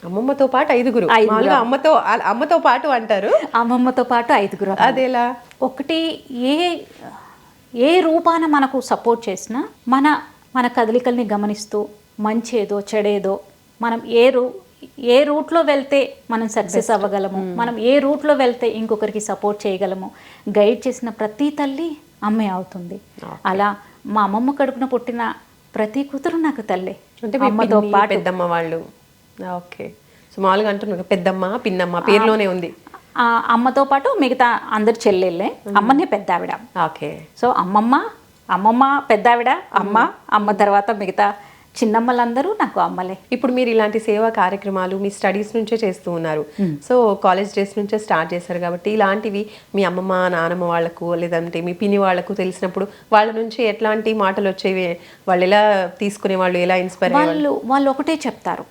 అమ్మమ్మతో పాటు 5. అమ్మతో పాటు అంటారు. అమ్మమ్మతో పాటు 5. అదేలా? ఒకటి ఏ రూపాన మనకు సపోర్ట్ చేసినా మన కదలికల్ని గమనిస్తూ మంచేదో చెడేదో మనం ఏ రూట్లో వెళ్తే మనం సక్సెస్ అవ్వగలము, మనం ఏ రూట్లో వెళ్తే ఇంకొకరికి సపోర్ట్ చేయగలము గైడ్ చేసిన ప్రతి తల్లి అమ్మే అవుతుంది. అలా మా అమ్మమ్మ కడుపున పుట్టిన ప్రతి కూతురు నాకు తల్లి. అంటే అమ్మతో పాటు పెద్దమ్మ వాళ్ళు. ఓకే. సో మామూలుగా అంటున్నారు పెద్దమ్మ పిన్నమ్మ పేరులోనే ఉంది. అమ్మతో పాటు మిగతా అందరు చెల్లెళ్ళే, అమ్మనే పెద్ద ఆవిడ. ఓకే. సో అమ్మమ్మ పెద్ద ఆవిడ, అమ్మ తర్వాత మిగతా చిన్నమ్మలందరూ నాకు అమ్మలే. ఇప్పుడు మీరు ఇలాంటి సేవా కార్యక్రమాలు మీ స్టడీస్ నుంచే చేస్తూ ఉన్నారు. సో కాలేజ్ డేస్ నుంచే స్టార్ట్ చేశారు కాబట్టి ఇలాంటివి మీ అమ్మమ్మ నానమ్మ వాళ్ళకు లేదంటే మీ పిన్ని వాళ్ళకు తెలిసినప్పుడు వాళ్ళ నుంచి ఎట్లాంటి మాటలు వచ్చేవి, వాళ్ళు ఎలా తీసుకునే వాళ్ళు, ఎలా ఇన్స్పైర్ వాళ్ళు ఒకటే చెప్తారు,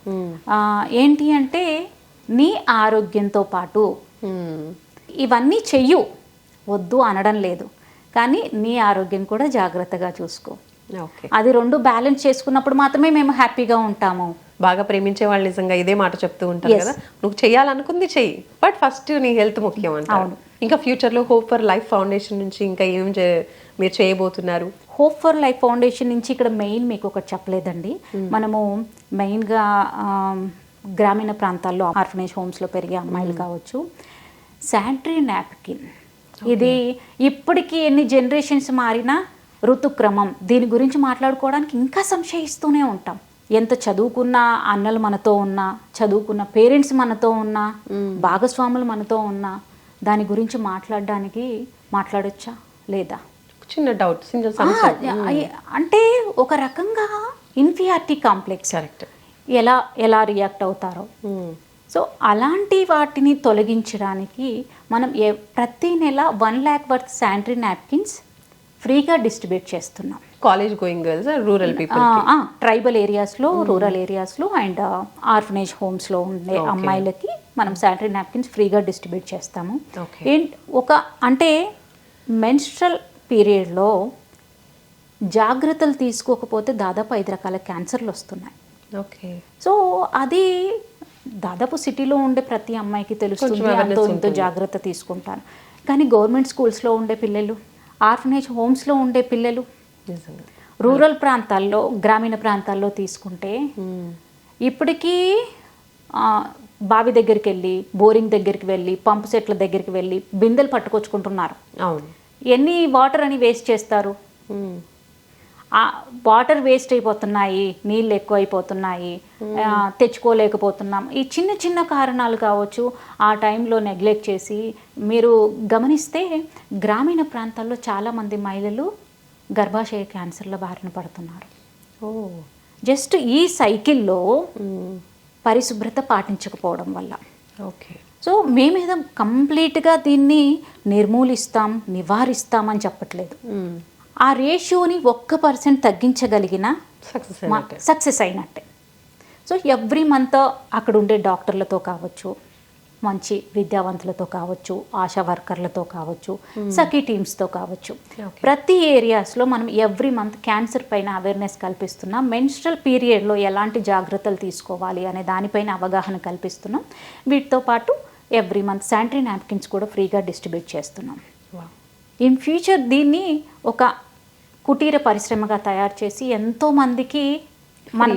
ఏంటి అంటే నీ ఆరోగ్యంతో పాటు ఇవన్నీ చెయ్యు, వద్దు అనడం లేదు, కానీ నీ ఆరోగ్యం కూడా జాగ్రత్తగా చూసుకో. అది 2 బ్యాలెన్స్ చేసుకున్నప్పుడు మాత్రమే మేము హ్యాపీగా ఉంటాము. బాగా ప్రేమించే వాళ్ళు నిజంగా ఇదే మాట చెప్తూ ఉంటారు కదా, నువ్వు చేయాలనుకుంది చెయ్యి, బట్ ఫస్ట్ నీ హెల్త్ ముఖ్యం అంటారు. ఇంకా ఫ్యూచర్లో హోప్ ఫర్ లైఫ్ ఫౌండేషన్ నుంచి ఇంకా ఏం మీరు చేయబోతున్నారు? హోప్ ఫర్ లైఫ్ ఫౌండేషన్ నుంచి ఇక్కడ మెయిన్ మీకు ఒకటి చెప్పలేదండి. మనము మెయిన్గా గ్రామీణ ప్రాంతాల్లో ఆర్ఫనేజ్ హోమ్స్లో పెరిగే అమ్మాయిలు కావచ్చు, శానిటరీ నాప్కిన్, ఇది ఇప్పటికీ ఎన్ని జనరేషన్స్ మారినా ఋతుక్రమం దీని గురించి మాట్లాడుకోవడానికి ఇంకా సంశయిస్తూనే ఉంటాం. ఎంత చదువుకున్న అన్నలు మనతో ఉన్నా, చదువుకున్న పేరెంట్స్ మనతో ఉన్నా, భాగస్వాములు మనతో ఉన్నా, దాని గురించి మాట్లాడొచ్చా లేదా? చిన్న డౌట్. అంటే ఒక రకంగా ఇన్ఫీరియారిటీ కాంప్లెక్స్. కరెక్ట్. ఎలా రియాక్ట్ అవుతారో. సో అలాంటి వాటిని తొలగించడానికి మనం ప్రతి నెల 1 lakh వర్త్ శానిటరీ నాప్కిన్స్ ఫ్రీగా డిస్ట్రిబ్యూట్ చేస్తున్నాం. College going girls, rural people, tribal ఏరియాస్లో, రూరల్ ఏరియాస్లో అండ్ ఆర్ఫనేజ్ హోమ్స్లో ఉండే అమ్మాయిలకి మనం శానిటరీ నాప్కిన్స్ ఫ్రీగా డిస్ట్రిబ్యూట్ చేస్తాము. అంటే మెన్స్ట్రల్ పీరియడ్లో జాగ్రత్తలు తీసుకోకపోతే దాదాపు 5 రకాల క్యాన్సర్లు వస్తున్నాయి. ఓకే. సో అది దాదాపు సిటీలో ఉండే ప్రతి అమ్మాయికి తెలుస్తుంది, ఎంతో జాగ్రత్త తీసుకుంటాను. కానీ గవర్నమెంట్ స్కూల్స్లో ఉండే పిల్లలు, ఆర్ఫనేజ్ హోమ్స్లో ఉండే పిల్లలు, రూరల్ ప్రాంతాల్లో, గ్రామీణ ప్రాంతాల్లో తీసుకుంటే ఇప్పటికీ బావి దగ్గరికి వెళ్ళి, బోరింగ్ దగ్గరికి వెళ్ళి, పంపు సెట్ల దగ్గరికి వెళ్ళి బిందెలు పట్టుకొచ్చుకుంటున్నారు. ఎన్ని వాటర్ అని వేస్ట్ చేస్తారు? వాటర్ వేస్ట్ అయిపోతున్నాయి, నీళ్ళు ఎక్కువ అయిపోతున్నాయి, తెచ్చుకోలేకపోతున్నాం. ఈ చిన్న చిన్న కారణాలు కావచ్చు, ఆ టైంలో నెగ్లెక్ట్ చేసి. మీరు గమనిస్తే గ్రామీణ ప్రాంతాల్లో చాలామంది మహిళలు గర్భాశయ క్యాన్సర్ల బారిన పడుతున్నారు. జస్ట్ ఈ సైకిల్లో పరిశుభ్రత పాటించకపోవడం వల్ల. ఓకే. సో మేమేదో కంప్లీట్గా దీన్ని నిర్మూలిస్తాం, నివారిస్తామని చెప్పట్లేదు. ఆ రేషియోని 1% తగ్గించగలిగిన సక్సెస్ అయినట్టే. సో ఎవ్రీ మంత్ అక్కడ ఉండే డాక్టర్లతో కావచ్చు, మంచి విద్యావంతులతో కావచ్చు, ఆశా వర్కర్లతో కావచ్చు, సఖీ టీమ్స్తో కావచ్చు, ప్రతి ఏరియాస్లో మనం ఎవ్రీ మంత్ క్యాన్సర్ పైన అవేర్నెస్ కల్పిస్తున్నాం. మెన్స్ట్రల్ పీరియడ్లో ఎలాంటి జాగ్రత్తలు తీసుకోవాలి అనే దానిపైన అవగాహన కల్పిస్తున్నాం. వీటితో పాటు ఎవ్రీ మంత్ శానిటరీ నాప్కిన్స్ కూడా ఫ్రీగా డిస్ట్రిబ్యూట్ చేస్తున్నాం. ఇన్ ఫ్యూచర్ దీన్ని ఒక కుటీర పరిశ్రమగా తయారు చేసి ఎంతోమందికి మనం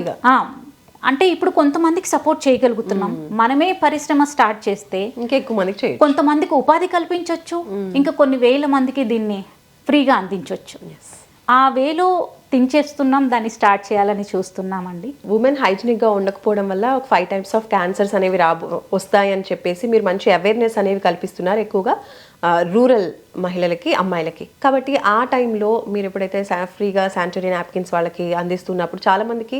అంటే ఇప్పుడు కొంతమందికి సపోర్ట్ చేయగలుగుతున్నాం. మనమే పరిశ్రమ స్టార్ట్ చేస్తే ఇంకెక్కువ మందికి చేయొచ్చు, కొంతమందికి ఉపాధి కల్పించవచ్చు, ఇంకా కొన్ని వేల మందికి దీన్ని ఫ్రీగా అందించవచ్చు. ఆ వేలో థింక్ చేస్తున్నాం, దాన్ని స్టార్ట్ చేయాలని చూస్తున్నామండి. ఉమెన్ హైజీనిక్గా ఉండకపోవడం వల్ల ఒక 5 types ఆఫ్ క్యాన్సర్స్ అనేవి వస్తాయని చెప్పేసి మీరు మంచి అవేర్నెస్ అనేవి కల్పిస్తున్నారు, ఎక్కువగా రూరల్ మహిళలకి, అమ్మాయిలకి. కాబట్టి ఆ టైంలో మీరు ఎప్పుడైతే ఫ్రీగా శానిటరీ నాప్కిన్స్ వాళ్ళకి అందిస్తున్నప్పుడు చాలా మందికి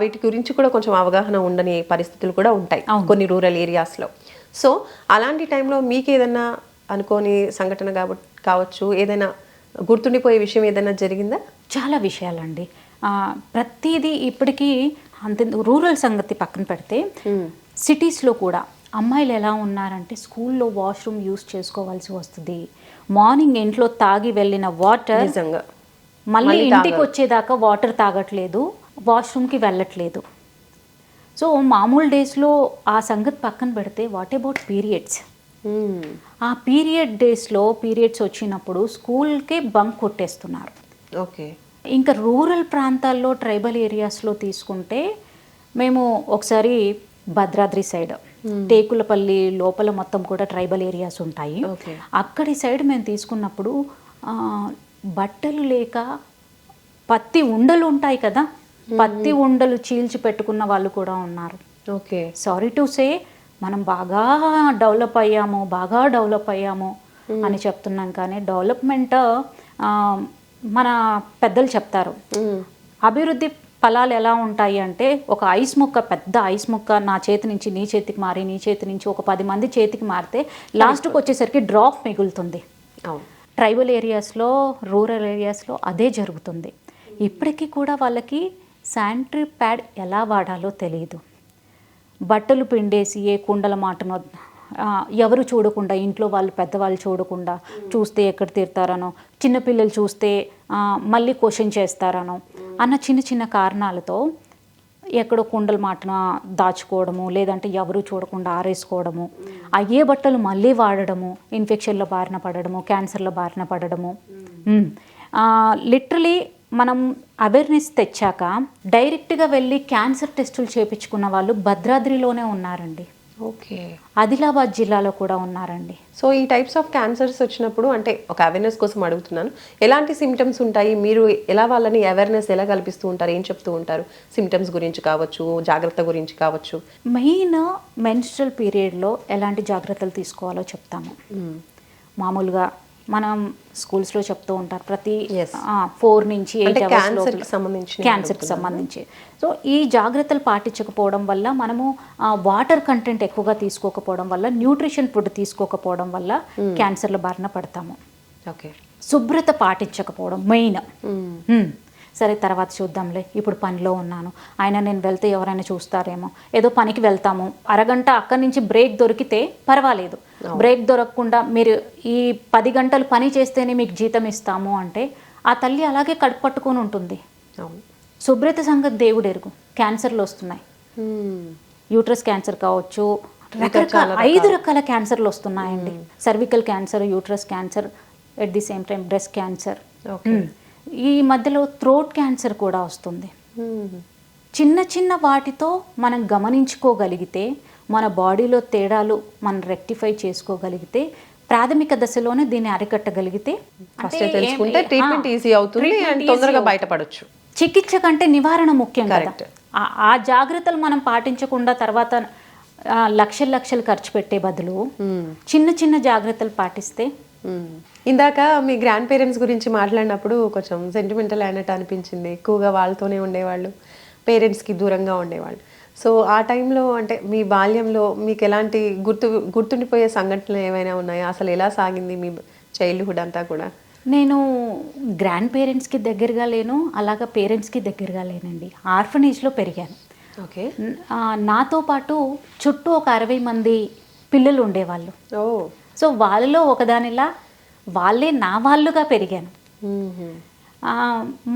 వీటి గురించి కూడా కొంచెం అవగాహన ఉండని పరిస్థితులు కూడా ఉంటాయి కొన్ని రూరల్ ఏరియాస్లో. సో అలాంటి టైంలో మీకు ఏదైనా అనుకోని సంఘటన కావచ్చు, ఏదైనా గుర్తుండిపోయే విషయం ఏదైనా జరిగిందా? చాలా విషయాలండి. ప్రతిదీ ఇప్పటికీ అంత రూరల్ సంగతి పక్కన పెడితే సిటీస్లో కూడా అమ్మాయిలు ఎలా ఉన్నారంటే స్కూల్లో వాష్రూమ్ యూస్ చేసుకోవాల్సి వస్తుంది. మార్నింగ్ ఇంట్లో తాగి వెళ్ళిన వాటర్ నిజంగా మళ్ళీ ఇంటికి వచ్చేదాకా వాటర్ తాగట్లేదు, వాష్రూమ్కి వెళ్ళట్లేదు. సో మామూలు డేస్లో ఆ సంగతి పక్కన పెడితే వాట్ అబౌట్ పీరియడ్స్? ఆ పీరియడ్ డేస్లో పీరియడ్స్ వచ్చినప్పుడు స్కూల్కే బంక్ కొట్టేస్తున్నారు. ఓకే. ఇంకా రూరల్ ప్రాంతాల్లో ట్రైబల్ ఏరియాస్లో తీసుకుంటే మేము ఒకసారి భద్రాద్రి సైడ్ టేకులపల్లి లోపల మొత్తం కూడా ట్రైబల్ ఏరియాస్ ఉంటాయి. అక్కడి సైడ్ మేము తీసుకున్నప్పుడు బట్టలు లేక పత్తి ఉండలు ఉంటాయి కదా, పత్తి ఉండలు చీల్చి పెట్టుకున్న వాళ్ళు కూడా ఉన్నారు. ఓకే. సారీ టు సే మనం బాగా డెవలప్ అయ్యాము అని చెప్తున్నాం, కానీ డెవలప్మెంట్ మన పెద్దలు చెప్తారు, అభివృద్ధి ఫలాలు ఎలా ఉంటాయి అంటే ఒక ఐస్ ముక్క, పెద్ద ఐస్ ముక్క నా చేతి నుంచి నీ చేతికి మారి, నీ చేతి నుంచి ఒక 10 మంది చేతికి మారితే లాస్ట్కి వచ్చేసరికి డ్రాప్ మిగులుతుంది. ట్రైబల్ ఏరియాస్లో, రూరల్ ఏరియాస్లో అదే జరుగుతుంది. ఇప్పటికీ కూడా వాళ్ళకి శానిటరీ ప్యాడ్ ఎలా వాడాలో తెలియదు. బట్టలు పిండేసి ఏ కుండల మాటనో ఎవరు చూడకుండా, ఇంట్లో వాళ్ళు పెద్దవాళ్ళు చూడకుండా, చూస్తే ఎక్కడ తీరుతారనో, చిన్నపిల్లలు చూస్తే మళ్ళీ క్వశ్చన్ చేస్తారనో అన్న చిన్న చిన్న కారణాలతో ఎక్కడో కుండల మాటన దాచుకోవడము, లేదంటే ఎవరు చూడకుండా ఆరేసుకోవడము, అయ్యే బట్టలు మళ్ళీ వాడడము, ఇన్ఫెక్షన్ల బారిన పడడము, క్యాన్సర్ల బారిన పడడము. లిటరలీ మనం అవేర్నెస్ తెచ్చాక డైరెక్ట్గా వెళ్ళి క్యాన్సర్ టెస్టులు చేయించుకున్న వాళ్ళు భద్రాద్రిలోనే ఉన్నారండి. ఓకే. ఆదిలాబాద్ జిల్లాలో కూడా ఉన్నారండి. సో ఈ టైప్స్ ఆఫ్ క్యాన్సర్స్ వచ్చినప్పుడు, అంటే ఒక అవేర్నెస్ కోసం అడుగుతున్నాను, ఎలాంటి సిమ్టమ్స్ ఉంటాయి? మీరు ఎలా వాళ్ళని అవేర్నెస్ ఎలా కల్పిస్తూ ఉంటారు? ఏం చెప్తూ ఉంటారు? సిమ్టమ్స్ గురించి కావచ్చు, జాగ్రత్త గురించి కావచ్చు. మెయిన్ మెన్స్ట్రల్ పీరియడ్లో ఎలాంటి జాగ్రత్తలు తీసుకోవాలో చెప్తాము. మామూలుగా మనం స్కూల్స్లో చెప్తూ ఉంటారు, ప్రతి 4 నుంచి 8 క్యాన్సర్కి సంబంధించి. సో ఈ జాగ్రత్తలు పాటించకపోవడం వల్ల, మనము వాటర్ కంటెంట్ ఎక్కువగా తీసుకోకపోవడం వల్ల, న్యూట్రిషన్ ఫుడ్ తీసుకోకపోవడం వల్ల క్యాన్సర్ల బారిన పడతాము. ఓకే. శుభ్రత పాటించకపోవడం మెయిన్. సరే తర్వాత చూద్దాంలే, ఇప్పుడు పనిలో ఉన్నాను, నేను వెళ్తే ఎవరైనా చూస్తారేమో, ఏదో పనికి వెళ్తాము, అరగంట అక్కడి నుంచి బ్రేక్ దొరికితే పర్వాలేదు, బ్రేక్ దొరకకుండా మీరు ఈ 10 గంటలు పని చేస్తేనే మీకు జీతం ఇస్తాము అంటే ఆ తల్లి అలాగే కడుపు పట్టుకొని ఉంటుంది. శుభ్రత సంగతి దేవుడు ఎరుగు. క్యాన్సర్లు వస్తున్నాయి, యూట్రస్ క్యాన్సర్ కావచ్చు, రకరకాల 5 రకాల క్యాన్సర్లు వస్తున్నాయండి. Cervical cancer, uterus cancer, at the same time breast cancer, ఈ మధ్యలో థ్రోట్ క్యాన్సర్ కూడా వస్తుంది. చిన్న చిన్న వాటితో మనం గమనించుకోగలిగితే, మన బాడీలో తేడాలు మనం రెక్టిఫై చేసుకోగలిగితే, ప్రాథమిక దశలోనే దీన్ని అరికట్టగలిగితే ట్రీట్మెంట్ ఈజీ అవుతుంది, తొందరగా బయటపడొచ్చు. చికిత్స కంటే నివారణ ముఖ్యం కదా. ఆ జాగ్రత్తలు మనం పాటించకుండా తర్వాత లక్షలు ఖర్చు పెట్టే బదులు చిన్న చిన్న జాగ్రత్తలు పాటిస్తే. ఇందాక మీ గ్రాండ్ పేరెంట్స్ గురించి మాట్లాడినప్పుడు కొంచెం సెంటిమెంటల్ అయినట్టు అనిపించింది. ఎక్కువగా వాళ్ళతోనే ఉండేవాళ్ళు, పేరెంట్స్కి దూరంగా ఉండేవాళ్ళు. సో ఆ టైంలో అంటే మీ బాల్యంలో మీకు ఎలాంటి గుర్తుండిపోయే సంఘటనలు ఏమైనా ఉన్నాయా? అసలు ఎలా సాగింది మీ చైల్డ్హుడ్ అంతా కూడా? నేను గ్రాండ్ పేరెంట్స్కి దగ్గరగా లేను, అలాగా పేరెంట్స్కి దగ్గరగా లేనండి. ఆర్ఫనేజ్లో పెరిగాను. ఓకే. నాతో పాటు చుట్టూ ఒక 60 మంది పిల్లలు ఉండేవాళ్ళు. ఓ. సో వాళ్ళలో ఒకదానిలా వాళ్ళే నా వాళ్ళుగా పెరిగాను.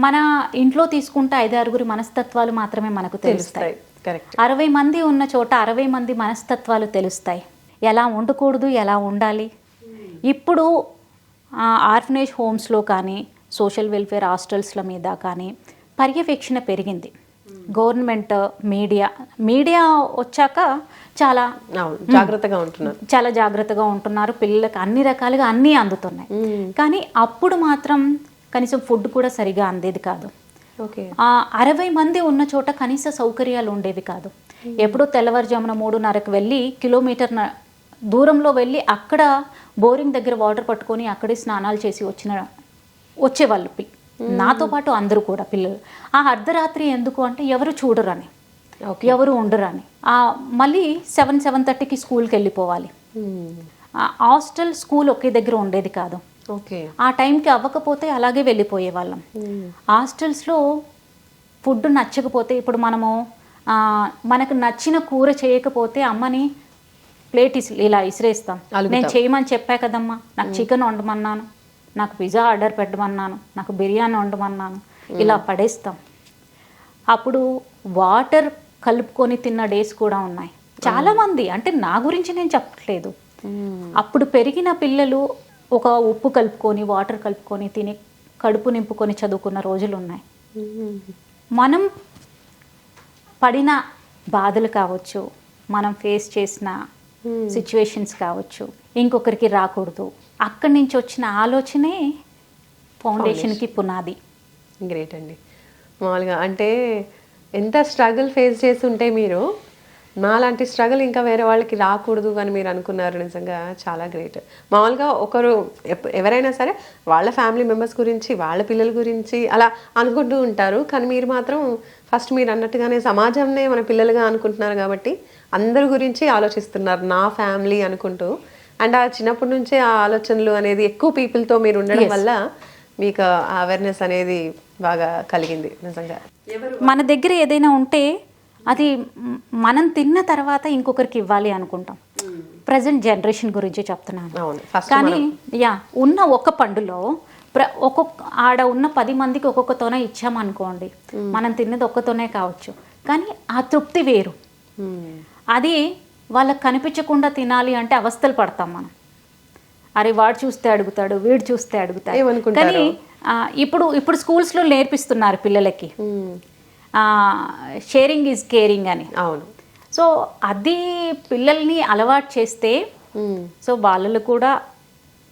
మన ఇంట్లో తీసుకుంటే 5-6 మనస్తత్వాలు మాత్రమే మనకు తెలుస్తాయి. కరెక్ట్. 60 మంది ఉన్న చోట 60 మంది మనస్తత్వాలు తెలుస్తాయి. ఎలా ఉండకూడదు, ఎలా ఉండాలి. ఇప్పుడు ఆర్ఫనేజ్ హోమ్స్లో కానీ సోషల్ వెల్ఫేర్ హాస్టల్స్ల మీద కానీ పర్యవేక్షణ పెరిగింది. గవర్నమెంట్, మీడియా వచ్చాక చాలా జాగ్రత్తగా ఉంటున్నారు. పిల్లలకు అన్ని రకాలుగా అన్నీ అందుతున్నాయి. కానీ అప్పుడు మాత్రం కనీసం ఫుడ్ కూడా సరిగా అందేది కాదు. 60 మంది ఉన్న చోట కనీస సౌకర్యాలు ఉండేవి కాదు. ఎప్పుడో తెల్లవారుజామున 3:30కి వెళ్ళి కిలోమీటర్ దూరంలో వెళ్ళి అక్కడ బోరింగ్ దగ్గర వాటర్ పట్టుకొని అక్కడే స్నానాలు చేసి వచ్చేవాళ్ళు నాతో పాటు అందరూ కూడా పిల్లలు. ఆ అర్ధరాత్రి ఎందుకు అంటే ఎవరు చూడరని, ఎవరు ఉండరని. మళ్ళీ 7-7:30కి స్కూల్కి వెళ్ళిపోవాలి. హాస్టల్ స్కూల్ ఒకే దగ్గర ఉండేది కాదు. ఆ టైంకి అవ్వకపోతే అలాగే వెళ్ళిపోయే వాళ్ళం. హాస్టల్స్లో ఫుడ్ నచ్చకపోతే, ఇప్పుడు మనకు నచ్చిన కూర చేయకపోతే అమ్మని ప్లేట్ ఇలా ఇసిరేస్తాం. నేను చేయమని చెప్పా కదమ్మా, నాకు చికెన్ వండమన్నాను, నాకు పిజ్జా ఆర్డర్ పెట్టమన్నాను, నాకు బిర్యానీ వండమన్నాను, ఇలా పడేస్తాం. అప్పుడు వాటర్ కలుపుకొని తిన్న డేస్ కూడా ఉన్నాయి చాలామంది. అంటే నా గురించి నేను చెప్పట్లేదు. అప్పుడు పెరిగిన పిల్లలు ఒక ఉప్పు కలుపుకొని వాటర్ కలుపుకొని తిని కడుపు నింపుకొని చదువుకున్న రోజులు ఉన్నాయి. మనం పడిన బాధలు కావచ్చు, మనం ఫేస్ చేసిన సిచ్యువేషన్స్ కావచ్చు, ఇంకొకరికి రాకూడదు, అక్కడి నుంచి వచ్చిన ఆలోచనే ఫౌండేషన్కి పునాది. గ్రేట్ అండి. మామూలుగా అంటే ఎంత స్ట్రగుల్ ఫేస్ చేసి ఉంటే మీరు నాలాంటి స్ట్రగుల్ ఇంకా వేరే వాళ్ళకి రాకూడదు అని మీరు అనుకున్నారు. నిజంగా చాలా గ్రేట్. మామూలుగా ఒకరు ఎవరైనా సరే వాళ్ళ ఫ్యామిలీ మెంబర్స్ గురించి, వాళ్ళ పిల్లల గురించి అలా అనుకుంటూ ఉంటారు. కానీ మీరు మాత్రం ఫస్ట్ మీరు అన్నట్టుగానే సమాజంనే మన పిల్లలుగా అనుకుంటున్నారు కాబట్టి అందరి గురించి ఆలోచిస్తున్నారు, నా ఫ్యామిలీ అనుకుంటూ. అండ్ ఆ చిన్నప్పటి నుంచే ఆ ఆలోచనలు అనేది ఎక్కువ పీపుల్తో మీరు ఉండడం వల్ల మీకు ఆ అవేర్నెస్ అనేది బాగా కలిగింది. నిజంగా మన దగ్గర ఏదైనా ఉంటే అది మనం తిన్న తర్వాత ఇంకొకరికి ఇవ్వాలి అనుకుంటాం. ప్రజెంట్ జనరేషన్ గురించి చెప్తున్నాను. కానీ ఉన్న ఒక పండులో ఆడ ఉన్న 10 మందికి ఒక్కొక్కతోనే ఇచ్చామనుకోండి, మనం తిన్నది ఒక్కతోనే కావచ్చు, కానీ ఆ తృప్తి వేరు. అది వాళ్ళకి కనిపించకుండా తినాలి అంటే అవస్థలు పడతాం మనం. అరే వాడు చూస్తే అడుగుతాడు, వీడు చూస్తే అడుగుతాడు. కానీ ఇప్పుడు స్కూల్స్లో నేర్పిస్తున్నారు పిల్లలకి, షేరింగ్ ఈజ్ కేరింగ్ అని. అవును. సో అది పిల్లల్ని అలవాటు చేస్తే సో వాళ్ళు కూడా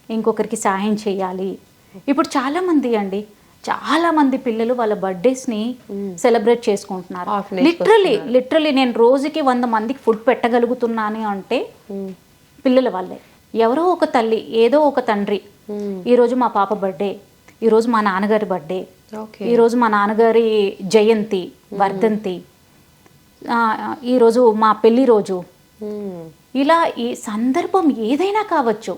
ఇంకొకరికి సహాయం చేయాలి. ఇప్పుడు చాలామంది పిల్లలు వాళ్ళ బర్త్డేస్ని సెలబ్రేట్ చేసుకుంటున్నారు. లిటరలీ నేను రోజుకి 100 మందికి ఫుడ్ పెట్టగలుగుతున్నాను అంటే పిల్లల వాళ్ళే. ఎవరో ఒక తల్లి, ఏదో ఒక తండ్రి, ఈరోజు మా పాప బర్త్డే, ఈరోజు మా నాన్నగారి బర్త్డే, ఈరోజు మా నాన్నగారి జయంతి, వర్ధంతి, ఈరోజు మా పెళ్లి రోజు, ఇలా ఈ సందర్భం ఏదైనా కావచ్చు,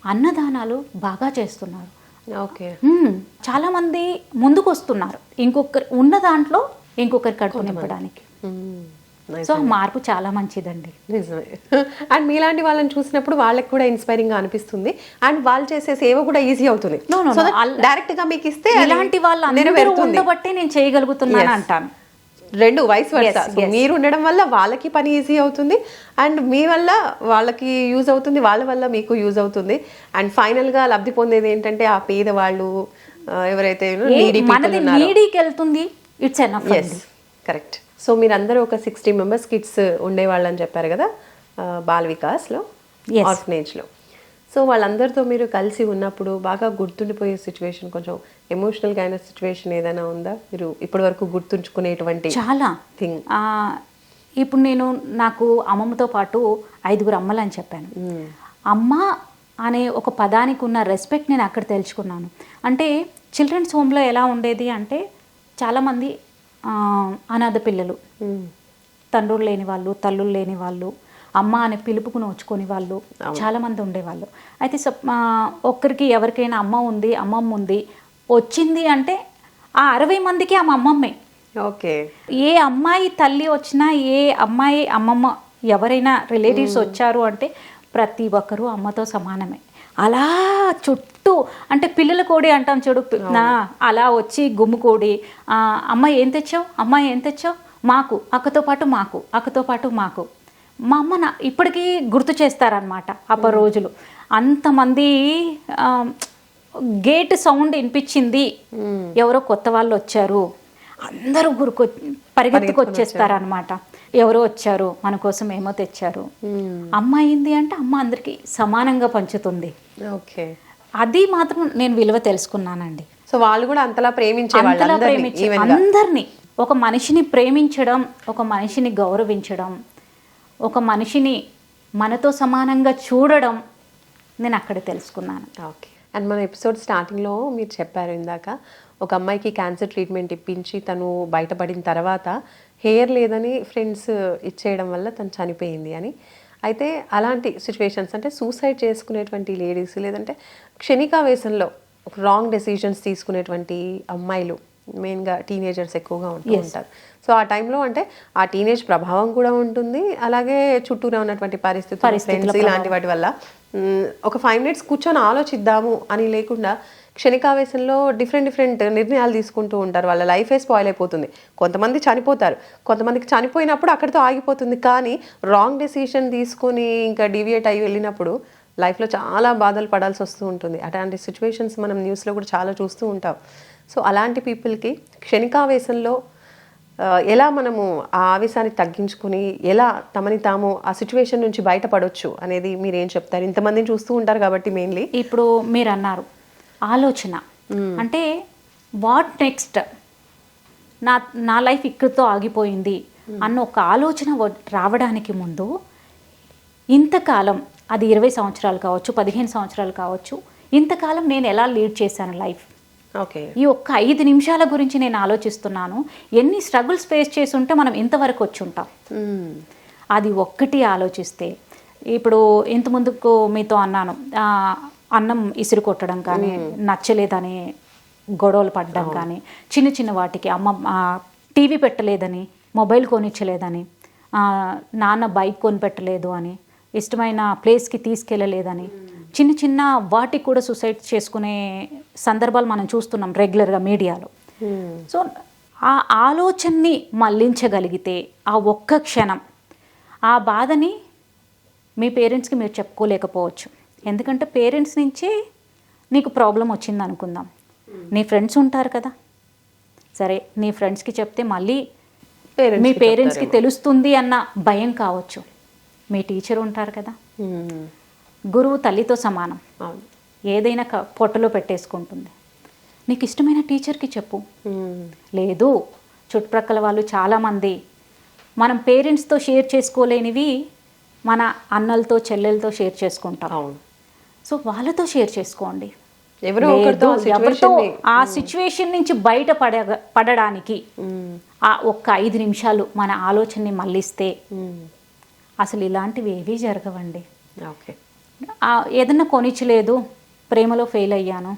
అన్నదానాలు బాగా చేస్తున్నారు. చాలా మంది ముందుకు వస్తున్నారు ఇంకొకరు ఉన్న దాంట్లో ఇంకొకరి కడుపు నింపడానికి. సో మార్పు చాలా మంచిదండి. నిజమే. అండ్ మీలాంటి వాళ్ళని చూసినప్పుడు వాళ్ళకి కూడా ఇన్స్పైరింగ్ గా అనిపిస్తుంది. అండ్ వాళ్ళు చేసే సేవ కూడా ఈజీ అవుతుంది. డైరెక్ట్ గా మీకు ఇస్తే ఇలాంటి వాళ్ళు ఉండబట్టే నేను చేయగలుగుతున్నాను అంటాను. రెండు వైస్ వర్సా. మీరు ఉండడం వల్ల వాళ్ళకి పని ఈజీ అవుతుంది, అండ్ మీ వల్ల వాళ్ళకి యూజ్ అవుతుంది, వాళ్ళ వల్ల మీకు యూజ్ అవుతుంది. అండ్ ఫైనల్ గా లబ్ధి పొందేది ఏంటంటే ఆ పేదవాళ్ళు ఎవరైతే వెళ్తుంది. It's enough. కరెక్ట్. సో మీరందరూ ఒక 60 మెంబర్స్ కిడ్స్ ఉండేవాళ్ళని చెప్పారు కదా బాల్ వికాస్లో, ఆర్ఫనేజ్లో. సో వాళ్ళందరితో మీరు కలిసి ఉన్నప్పుడు బాగా గుర్తుండిపోయే సిచ్యువేషన్, కొంచెం ఎమోషనల్గా అయిన సిచ్యువేషన్ ఏదైనా ఉందా మీరు ఇప్పటి వరకు గుర్తుంచుకునేటువంటి? చాలా థింగ్. ఇప్పుడు నాకు అమ్మమ్మతో పాటు 5 అమ్మలు అని చెప్పాను. అమ్మ అనే ఒక పదానికి ఉన్న రెస్పెక్ట్ నేను అక్కడ తెలుసుకున్నాను. అంటే చిల్డ్రన్స్ హోమ్లో ఎలా ఉండేది అంటే చాలామంది అనాథ పిల్లలు, తండ్రులు లేని వాళ్ళు, తల్లులు లేని వాళ్ళు, అమ్మ అనే పిలుపుకు నోచుకొని వాళ్ళు చాలామంది ఉండేవాళ్ళు. అయితే ఒక్కరికి ఎవరికైనా అమ్మ ఉంది, అమ్మమ్మ ఉంది వచ్చింది అంటే ఆ 60 మందికి ఆమె అమ్మమ్మే. ఓకే. ఏ అమ్మాయి తల్లి వచ్చినా, ఏ అమ్మాయి అమ్మమ్మ ఎవరైనా రిలేటివ్స్ వచ్చారు అంటే ప్రతి ఒక్కరూ అమ్మతో సమానమే. అలా చుట్టూ అంటే పిల్లల కోడి అంటాం చూడు, అలా వచ్చి గుమ్ముకోడి, అమ్మ ఏం తెచ్చావు, అమ్మ ఏం తెచ్చావు, మాకు అక్కతో పాటు మాకు, అక్కతో పాటు మాకు. మా అమ్మ ఇప్పటికీ గుర్తు చేస్తారనమాట అప్పటి రోజులు. అంతమంది గేట్ సౌండ్ వినిపించింది, ఎవరో కొత్త వాళ్ళు వచ్చారు, అందరూ పరిగెత్తుకొచ్చేస్తారనమాట. ఎవరో వచ్చారు మన కోసం, ఏమో తెచ్చారు. అమ్మ అయింది అంటే అమ్మ అందరికి సమానంగా పంచుతుంది. ఓకే, అది మాత్రం నేను విలువ తెలుసుకున్నానండి. సో వాళ్ళు కూడా అంతలా ప్రేమించే అందరినీ. ఒక మనిషిని ప్రేమించడం, ఒక మనిషిని గౌరవించడం, ఒక మనిషిని మనతో సమానంగా చూడడం నేను అక్కడ తెలుసుకున్నాను. ఓకే. అండ్ మన ఎపిసోడ్ స్టార్టింగ్లో మీరు చెప్పారు ఇందాక, ఒక అమ్మాయికి క్యాన్సర్ ట్రీట్మెంట్ ఇప్పించి తను బయటపడిన తర్వాత హెయిర్ లేదని ఫ్రెండ్స్ ఇచ్చేయడం వల్ల తను చనిపోయింది అని. అయితే అలాంటి సిచ్యువేషన్స్ అంటే సూసైడ్ చేసుకునేటువంటి లేడీస్, లేదంటే క్షణికావేశంలో రాంగ్ డెసిషన్స్ తీసుకునేటువంటి అమ్మాయిలు, మెయిన్గా టీనేజర్స్ ఎక్కువగా ఉంటూ ఉంటారు. సో ఆ టైంలో అంటే ఆ టీనేజ్ ప్రభావం కూడా ఉంటుంది, అలాగే చుట్టూనే ఉన్నటువంటి పరిస్థితులు, ఫ్రెండ్స్, ఇలాంటి వాటి వల్ల ఒక 5 minutes కూర్చొని ఆలోచిద్దాము అని లేకుండా క్షణికావేశంలో డిఫరెంట్ నిర్ణయాలు తీసుకుంటూ ఉంటారు. వాళ్ళ లైఫే స్పాయిల్ అయిపోతుంది. కొంతమంది చనిపోతారు, కొంతమందికి చనిపోయినప్పుడు అక్కడితో ఆగిపోతుంది. కానీ రాంగ్ డెసిషన్ తీసుకొని ఇంకా డీవియేట్ అయ్యి వెళ్ళినప్పుడు లైఫ్లో చాలా బాధలు పడాల్సి వస్తూ ఉంటుంది. అట్లాంటి సిచ్యువేషన్స్ మనం న్యూస్లో కూడా చాలా చూస్తూ ఉంటాం. సో అలాంటి పీపుల్కి క్షణికావేశంలో ఎలా మనము ఆ ఆవేశాన్ని తగ్గించుకుని ఎలా తమని తాము ఆ సిచ్యువేషన్ నుంచి బయటపడవచ్చు అనేది మీరేం చెప్తారు? ఇంతమందిని చూస్తూ ఉంటారు కాబట్టి మెయిన్లీ. ఇప్పుడు మీరు అన్నారు ఆలోచన అంటే వాట్ నెక్స్ట్, నా లైఫ్ ఇక్కడితో ఆగిపోయింది అన్న ఒక ఆలోచన రావడానికి ముందు ఇంతకాలం, అది 20 సంవత్సరాలు కావచ్చు, 15 సంవత్సరాలు కావచ్చు, ఇంతకాలం నేను ఎలా లీడ్ చేశాను లైఫ్, ఓకే, ఈ ఒక్క 5 నిమిషాల గురించి నేను ఆలోచిస్తున్నాను. ఎన్ని స్ట్రగుల్స్ ఫేస్ చేసి ఉంటే మనం ఇంతవరకు వచ్చి ఉంటాం. అది ఒక్కటి ఆలోచిస్తే, ఇప్పుడు ఇంత ముందుకు మీతో అన్నాను, అన్నం ఇసురు కొట్టడం కానీ, నచ్చలేదని గొడవలు పడడం కానీ, చిన్న చిన్న వాటికి అమ్మ టీవీ పెట్టలేదని, మొబైల్ కొనిచ్చలేదని, నాన్న బైక్ కొనిపెట్టలేదు అని, ఇష్టమైన ప్లేస్కి తీసుకెళ్ళలేదని, చిన్న చిన్న వాటికి కూడా సూసైడ్ చేసుకునే సందర్భాలు మనం చూస్తున్నాం రెగ్యులర్గా మీడియాలో. సో ఆ ఆలోచనని మళ్ళించగలిగితే ఆ ఒక్క క్షణం ఆ బాధని మీ పేరెంట్స్కి మీరు చెప్పుకోలేకపోవచ్చు. ఎందుకంటే పేరెంట్స్ నుంచే నీకు ప్రాబ్లం వచ్చింది అనుకుందాం, నీ ఫ్రెండ్స్ ఉంటారు కదా, సరే నీ ఫ్రెండ్స్కి చెప్తే మళ్ళీ మీ పేరెంట్స్కి తెలుస్తుంది అన్న భయం కావచ్చు. మీ టీచర్ ఉంటారు కదా, గురువు తల్లితో సమానం, ఏదైనా పొట్టలో పెట్టేసుకుంటుంది. నీకు ఇష్టమైన టీచర్కి చెప్పు. లేదు, చుట్టుప్రక్కల వాళ్ళు చాలామంది మనం పేరెంట్స్తో షేర్ చేసుకోలేనివి మన అన్నలతో చెల్లెలతో షేర్ చేసుకుంటాం. సో వాళ్ళతో షేర్ చేసుకోండి. ఎవరితో ఆ సిచ్యువేషన్ నుంచి బయట పడడానికి ఆ ఒక్క 5 నిమిషాలు మన ఆలోచనని మళ్ళిస్తే అసలు ఇలాంటివి ఏవీ జరగవండి. ఓకే, ఏదన్నా కొనిచ్చలేదు, ప్రేమలో ఫెయిల్ అయ్యాను,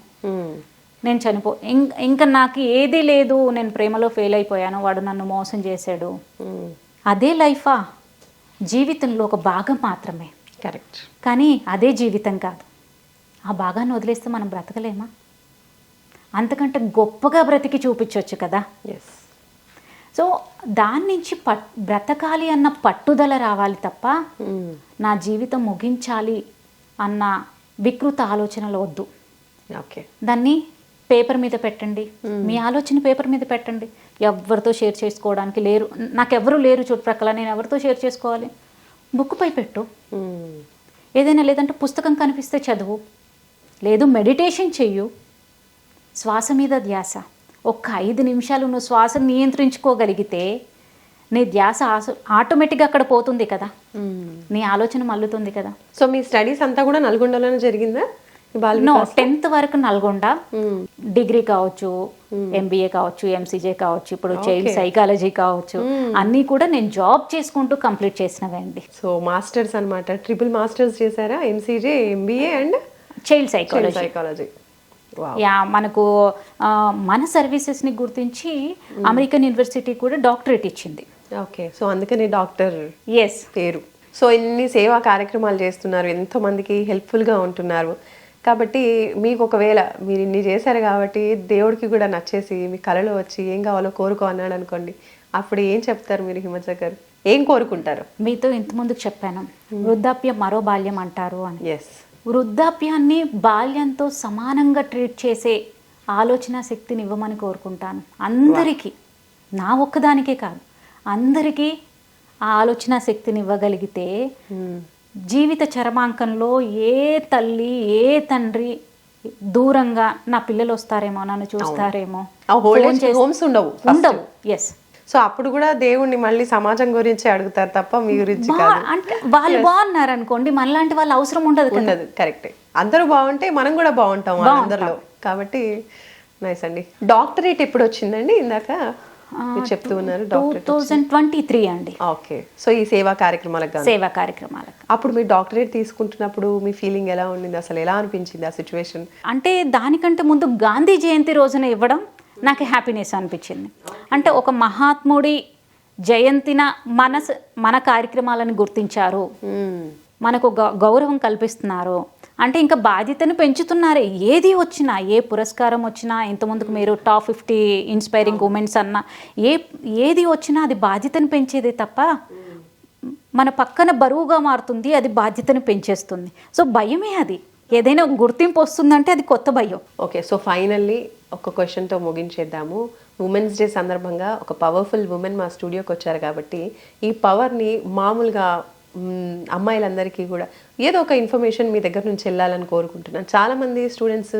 నేను ఇంకా నాకు ఏదీ లేదు, నేను ప్రేమలో ఫెయిల్ అయిపోయాను, వాడు నన్ను మోసం చేశాడు, అదే లైఫా? జీవితంలో ఒక భాగం మాత్రమే. కరెక్ట్. కానీ అదే జీవితం కాదు. ఆ భాగాన్ని వదిలేస్తే మనం బ్రతకలేమా? అంతకంటే గొప్పగా బ్రతికి చూపించవచ్చు కదా. సో దాని నుంచి బ్రతకాలి అన్న పట్టుదల రావాలి తప్ప నా జీవితం ముగించాలి అన్న వికృత ఆలోచనలు వద్దు. ఓకే, దాన్ని పేపర్ మీద పెట్టండి, మీ ఆలోచన పేపర్ మీద పెట్టండి. ఎవరితో షేర్ చేసుకోవడానికి లేరు, నాకెవరు లేరు చుట్టుప్రక్కల, నేను ఎవరితో షేర్ చేసుకోవాలి? బుక్పై పెట్టు. ఏదైనా లేదంటే పుస్తకం కనిపిస్తే చదువు, లేదు మెడిటేషన్ చెయ్యు. శ్వాస మీద ధ్యాస. ఒక్క 5 నిమిషాలు నువ్వు శ్వాసను నియంత్రించుకోగలిగితే నీ ధ్యాస ఆటోమేటిక్గా అక్కడ పోతుంది కదా, నీ ఆలోచన మల్లుతుంది కదా. సో మీ స్టడీస్ అంతా కూడా నల్గొండలోనే జరిగిందా? నో 10th వరకు నల్గొండ, డిగ్రీ కావచ్చు, MBA కావచ్చు, MCJ కావచ్చు, ఇప్పుడు చైల్డ్ సైకాలజీ కావచ్చు, అన్నీ కూడా నేను జాబ్ చేసుకుంటూ కంప్లీట్ చేసినవే అండి. సో మాస్టర్స్ అన్నమాట, ట్రిపుల్ మాస్టర్స్ చేశారా, MCJ, MBA and child psychology. Yeah, మనకు మన సర్వీసెస్ని గుర్తించి అమెరికన్ యూనివర్సిటీ కూడా డాక్టరేట్ ఇచ్చింది. ఓకే, సో అందుకని డాక్టర్ ఎస్ పేరు. సో ఇన్ని సేవా కార్యక్రమాలు చేస్తున్నారు, ఎంతోమందికి హెల్ప్ఫుల్గా ఉంటున్నారు. కాబట్టి మీకు ఒకవేళ మీరు ఇన్ని చేశారు కాబట్టి దేవుడికి కూడా నచ్చేసి మీ కళలో వచ్చి ఏం కావాలో కోరుకో అన్నాడు అనుకోండి, అప్పుడు ఏం చెప్తారు మీరు హిమజ గారు? ఏం కోరుకుంటారు? మీతో ఇంతకుముందుకు చెప్పాను, వృద్ధాప్యం మరో బాల్యం అంటారు అని. ఎస్, వృద్ధాప్యాన్ని బాల్యంతో సమానంగా ట్రీట్ చేసే ఆలోచన శక్తిని ఇవ్వమని కోరుకుంటాను అందరికీ. నా ఒక్కదానికే కాదు, అందరికీ ఆ ఆలోచన శక్తిని ఇవ్వగలిగితే జీవిత చరమాంకంలో ఏ తల్లి ఏ తండ్రి దూరంగా నా పిల్లలు వస్తారేమో, నన్ను చూస్తారేమో, ఉండవు. ఎస్, సో అప్పుడు కూడా దేవుణ్ణి మళ్ళీ సమాజం గురించి అడుగుతారు తప్ప మీ గురించి అంటే వాళ్ళు బాగున్నారు అనుకోండి, మనలాంటి వాళ్ళు అవసరం ఉండదు. కరెక్టే, అందరూ బాగుంటే మనం కూడా బాగుంటాం అందరిలో. కాబట్టి నైస్ అండి. డాక్టరేట్ ఎప్పుడు వచ్చిందండి? ఇందాక చెప్తూ ఉన్నారు 2023 అండి. ఓకే, సో ఈ సేవా కార్యక్రమాలకు అప్పుడు మీరు డాక్టరేట్ తీసుకుంటున్నప్పుడు మీ ఫీలింగ్ ఎలా ఉండింది? అసలు ఎలా అనిపించింది ఆ సిచ్యువేషన్? అంటే దానికంటే ముందు గాంధీ జయంతి రోజున ఇవ్వడం నాకు హ్యాపీనెస్ అనిపించింది. అంటే ఒక మహాత్ముడి జయంతిన మన కార్యక్రమాలను గుర్తించారు, మనకు గౌరవం కల్పిస్తున్నారు అంటే ఇంకా బాధ్యతను పెంచుతున్నారు. ఏది వచ్చినా, ఏ పురస్కారం వచ్చినా, ఇంతకుముందుకు మీరు టాప్ 50 ఇన్స్పైరింగ్ ఉమెన్స్ అన్న ఏది వచ్చినా అది బాధ్యతను పెంచేదే తప్ప మన పక్కన బరువుగా మారుతుంది, అది బాధ్యతను పెంచేస్తుంది. సో భయమే అది. ఏదైనా గుర్తింపు వస్తుందంటే అది కొత్త భయం. ఓకే, సో ఫైనల్లీ ఒక క్వశ్చన్తో ముగించేద్దాము. ఉమెన్స్ డే సందర్భంగా ఒక పవర్ఫుల్ ఉమెన్ మా స్టూడియోకి వచ్చారు కాబట్టి ఈ పవర్ని మామూలుగా అమ్మాయిలందరికీ కూడా ఏదో ఒక ఇన్ఫర్మేషన్ మీ దగ్గర నుంచి వెళ్ళాలని కోరుకుంటున్నాను. చాలామంది స్టూడెంట్స్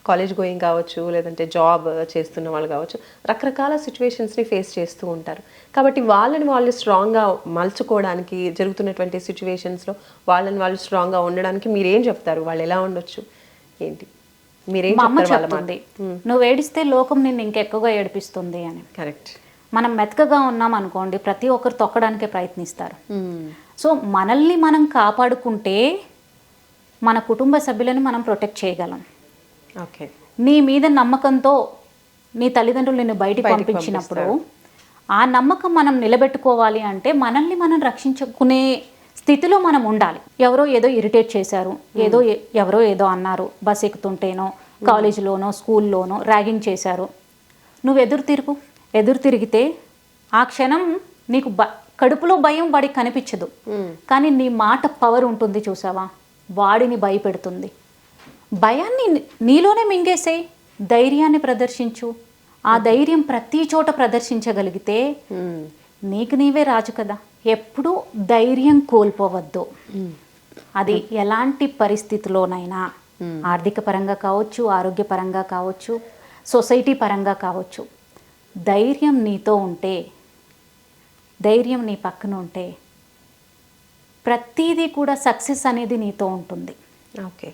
కాలేజ్ గోయింగ్ కావచ్చు, లేదంటే జాబ్ చేస్తున్న వాళ్ళు కావచ్చు, రకరకాల సిచ్యువేషన్స్ని ఫేస్ చేస్తూ ఉంటారు. కాబట్టి వాళ్ళని వాళ్ళు స్ట్రాంగ్గా మలుచుకోవడానికి, జరుగుతున్నటువంటి సిచ్యువేషన్స్లో వాళ్ళని వాళ్ళు స్ట్రాంగ్గా ఉండడానికి మీరేం చెప్తారు? వాళ్ళు ఎలా ఉండొచ్చు ఏంటి? మీరేం చెప్తుంది? నువ్వు ఏడిస్తే లోకం నిన్ను ఇంకెక్కువగా ఏడిపిస్తుంది అని. కరెక్ట్. మనం మెతకగా ఉన్నాం అనుకోండి, ప్రతి ఒక్కరు తొక్కడానికే ప్రయత్నిస్తారు. సో మనల్ని మనం కాపాడుకుంటే మన కుటుంబ సభ్యులను మనం ప్రొటెక్ట్ చేయగలం. ఓకే, నీ మీద నమ్మకంతో నీ తల్లిదండ్రులు నిన్ను బయటికి పంపించినప్పుడు ఆ నమ్మకం మనం నిలబెట్టుకోవాలి అంటే మనల్ని మనం రక్షించుకునే స్థితిలో మనం ఉండాలి. ఎవరో ఏదో ఇరిటేట్ చేశారు, ఎవరో ఏదో అన్నారు, బస్ ఎక్కుతుంటేనో, కాలేజీలోనో, స్కూల్లోనో ర్యాగింగ్ చేశారు, నువ్వు ఎదురు తిరిగితే ఆ క్షణం నీకు కడుపులో భయం వాడికి కనిపించదు, కానీ నీ మాట పవర్ ఉంటుంది చూసావా, వాడిని భయపెడుతుంది. భయాన్ని నీలోనే మింగేసేయి, ధైర్యాన్ని ప్రదర్శించు. ఆ ధైర్యం ప్రతి చోట ప్రదర్శించగలిగితే నీకు నీవే రాజు కదా. ఎప్పుడూ ధైర్యం కోల్పోవద్దు. అది ఎలాంటి పరిస్థితిలోనైనా, ఆర్థిక పరంగా కావచ్చు, ఆరోగ్యపరంగా కావచ్చు, సొసైటీ పరంగా కావచ్చు, ధైర్యం నీతో ఉంటే, ధైర్యం నీ పక్కన ఉంటే ప్రతిదీ కూడా సక్సెస్ అనేది నీతో ఉంటుంది. ఓకే,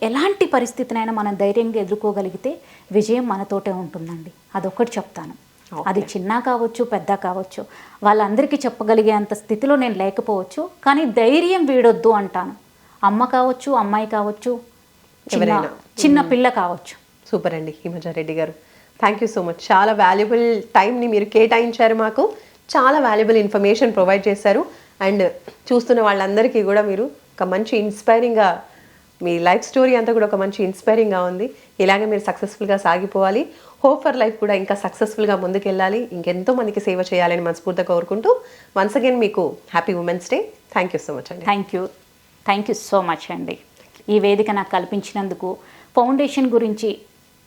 ఎలాంటి పరిస్థితినైనా మనం ధైర్యంగా ఎదుర్కోగలిగితే విజయం మనతోటే ఉంటుందండి. అదొక్కటి చెప్తాను. అది చిన్న కావచ్చు, పెద్ద కావచ్చు, వాళ్ళందరికీ చెప్పగలిగే అంత స్థితిలో నేను లేకపోవచ్చు, కానీ ధైర్యం వీడొద్దు అంటాను. అమ్మ కావచ్చు, అమ్మాయి కావచ్చు, చిన్న పిల్ల కావచ్చు. సూపర్ అండి హిమజారెడ్డి గారు, థ్యాంక్ యూ సో మచ్. చాలా వాల్యుబుల్ టైంని మీరు కేటాయించారు, మాకు చాలా వాల్యుబుల్ ఇన్ఫర్మేషన్ ప్రొవైడ్ చేశారు. అండ్ చూస్తున్న వాళ్ళందరికీ కూడా మీరు ఒక మంచి ఇన్స్పైరింగ్గా, మీ లైఫ్ స్టోరీ అంతా కూడా ఒక మంచి ఇన్స్పైరింగ్గా ఉంది. ఇలాగే మీరు సక్సెస్ఫుల్గా సాగిపోవాలి. హోప్ ఫర్ లైఫ్ కూడా ఇంకా సక్సెస్ఫుల్గా ముందుకెళ్ళాలి, ఇంకెంతో మందికి సేవ చేయాలని మనస్ఫూర్తిగా కోరుకుంటూ వన్స్ అగైన్ మీకు happy women's day. Thank you so much అండి. థ్యాంక్ యూ సో మచ్ అండి. ఈ వేదిక నాకు కల్పించినందుకు, ఫౌండేషన్ గురించి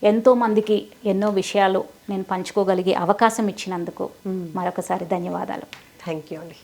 ఎంతోమందికి ఎన్నో విషయాలు నేను పంచుకోగలిగే అవకాశం ఇచ్చినందుకు మరొకసారి ధన్యవాదాలు. థ్యాంక్ యూ అండి.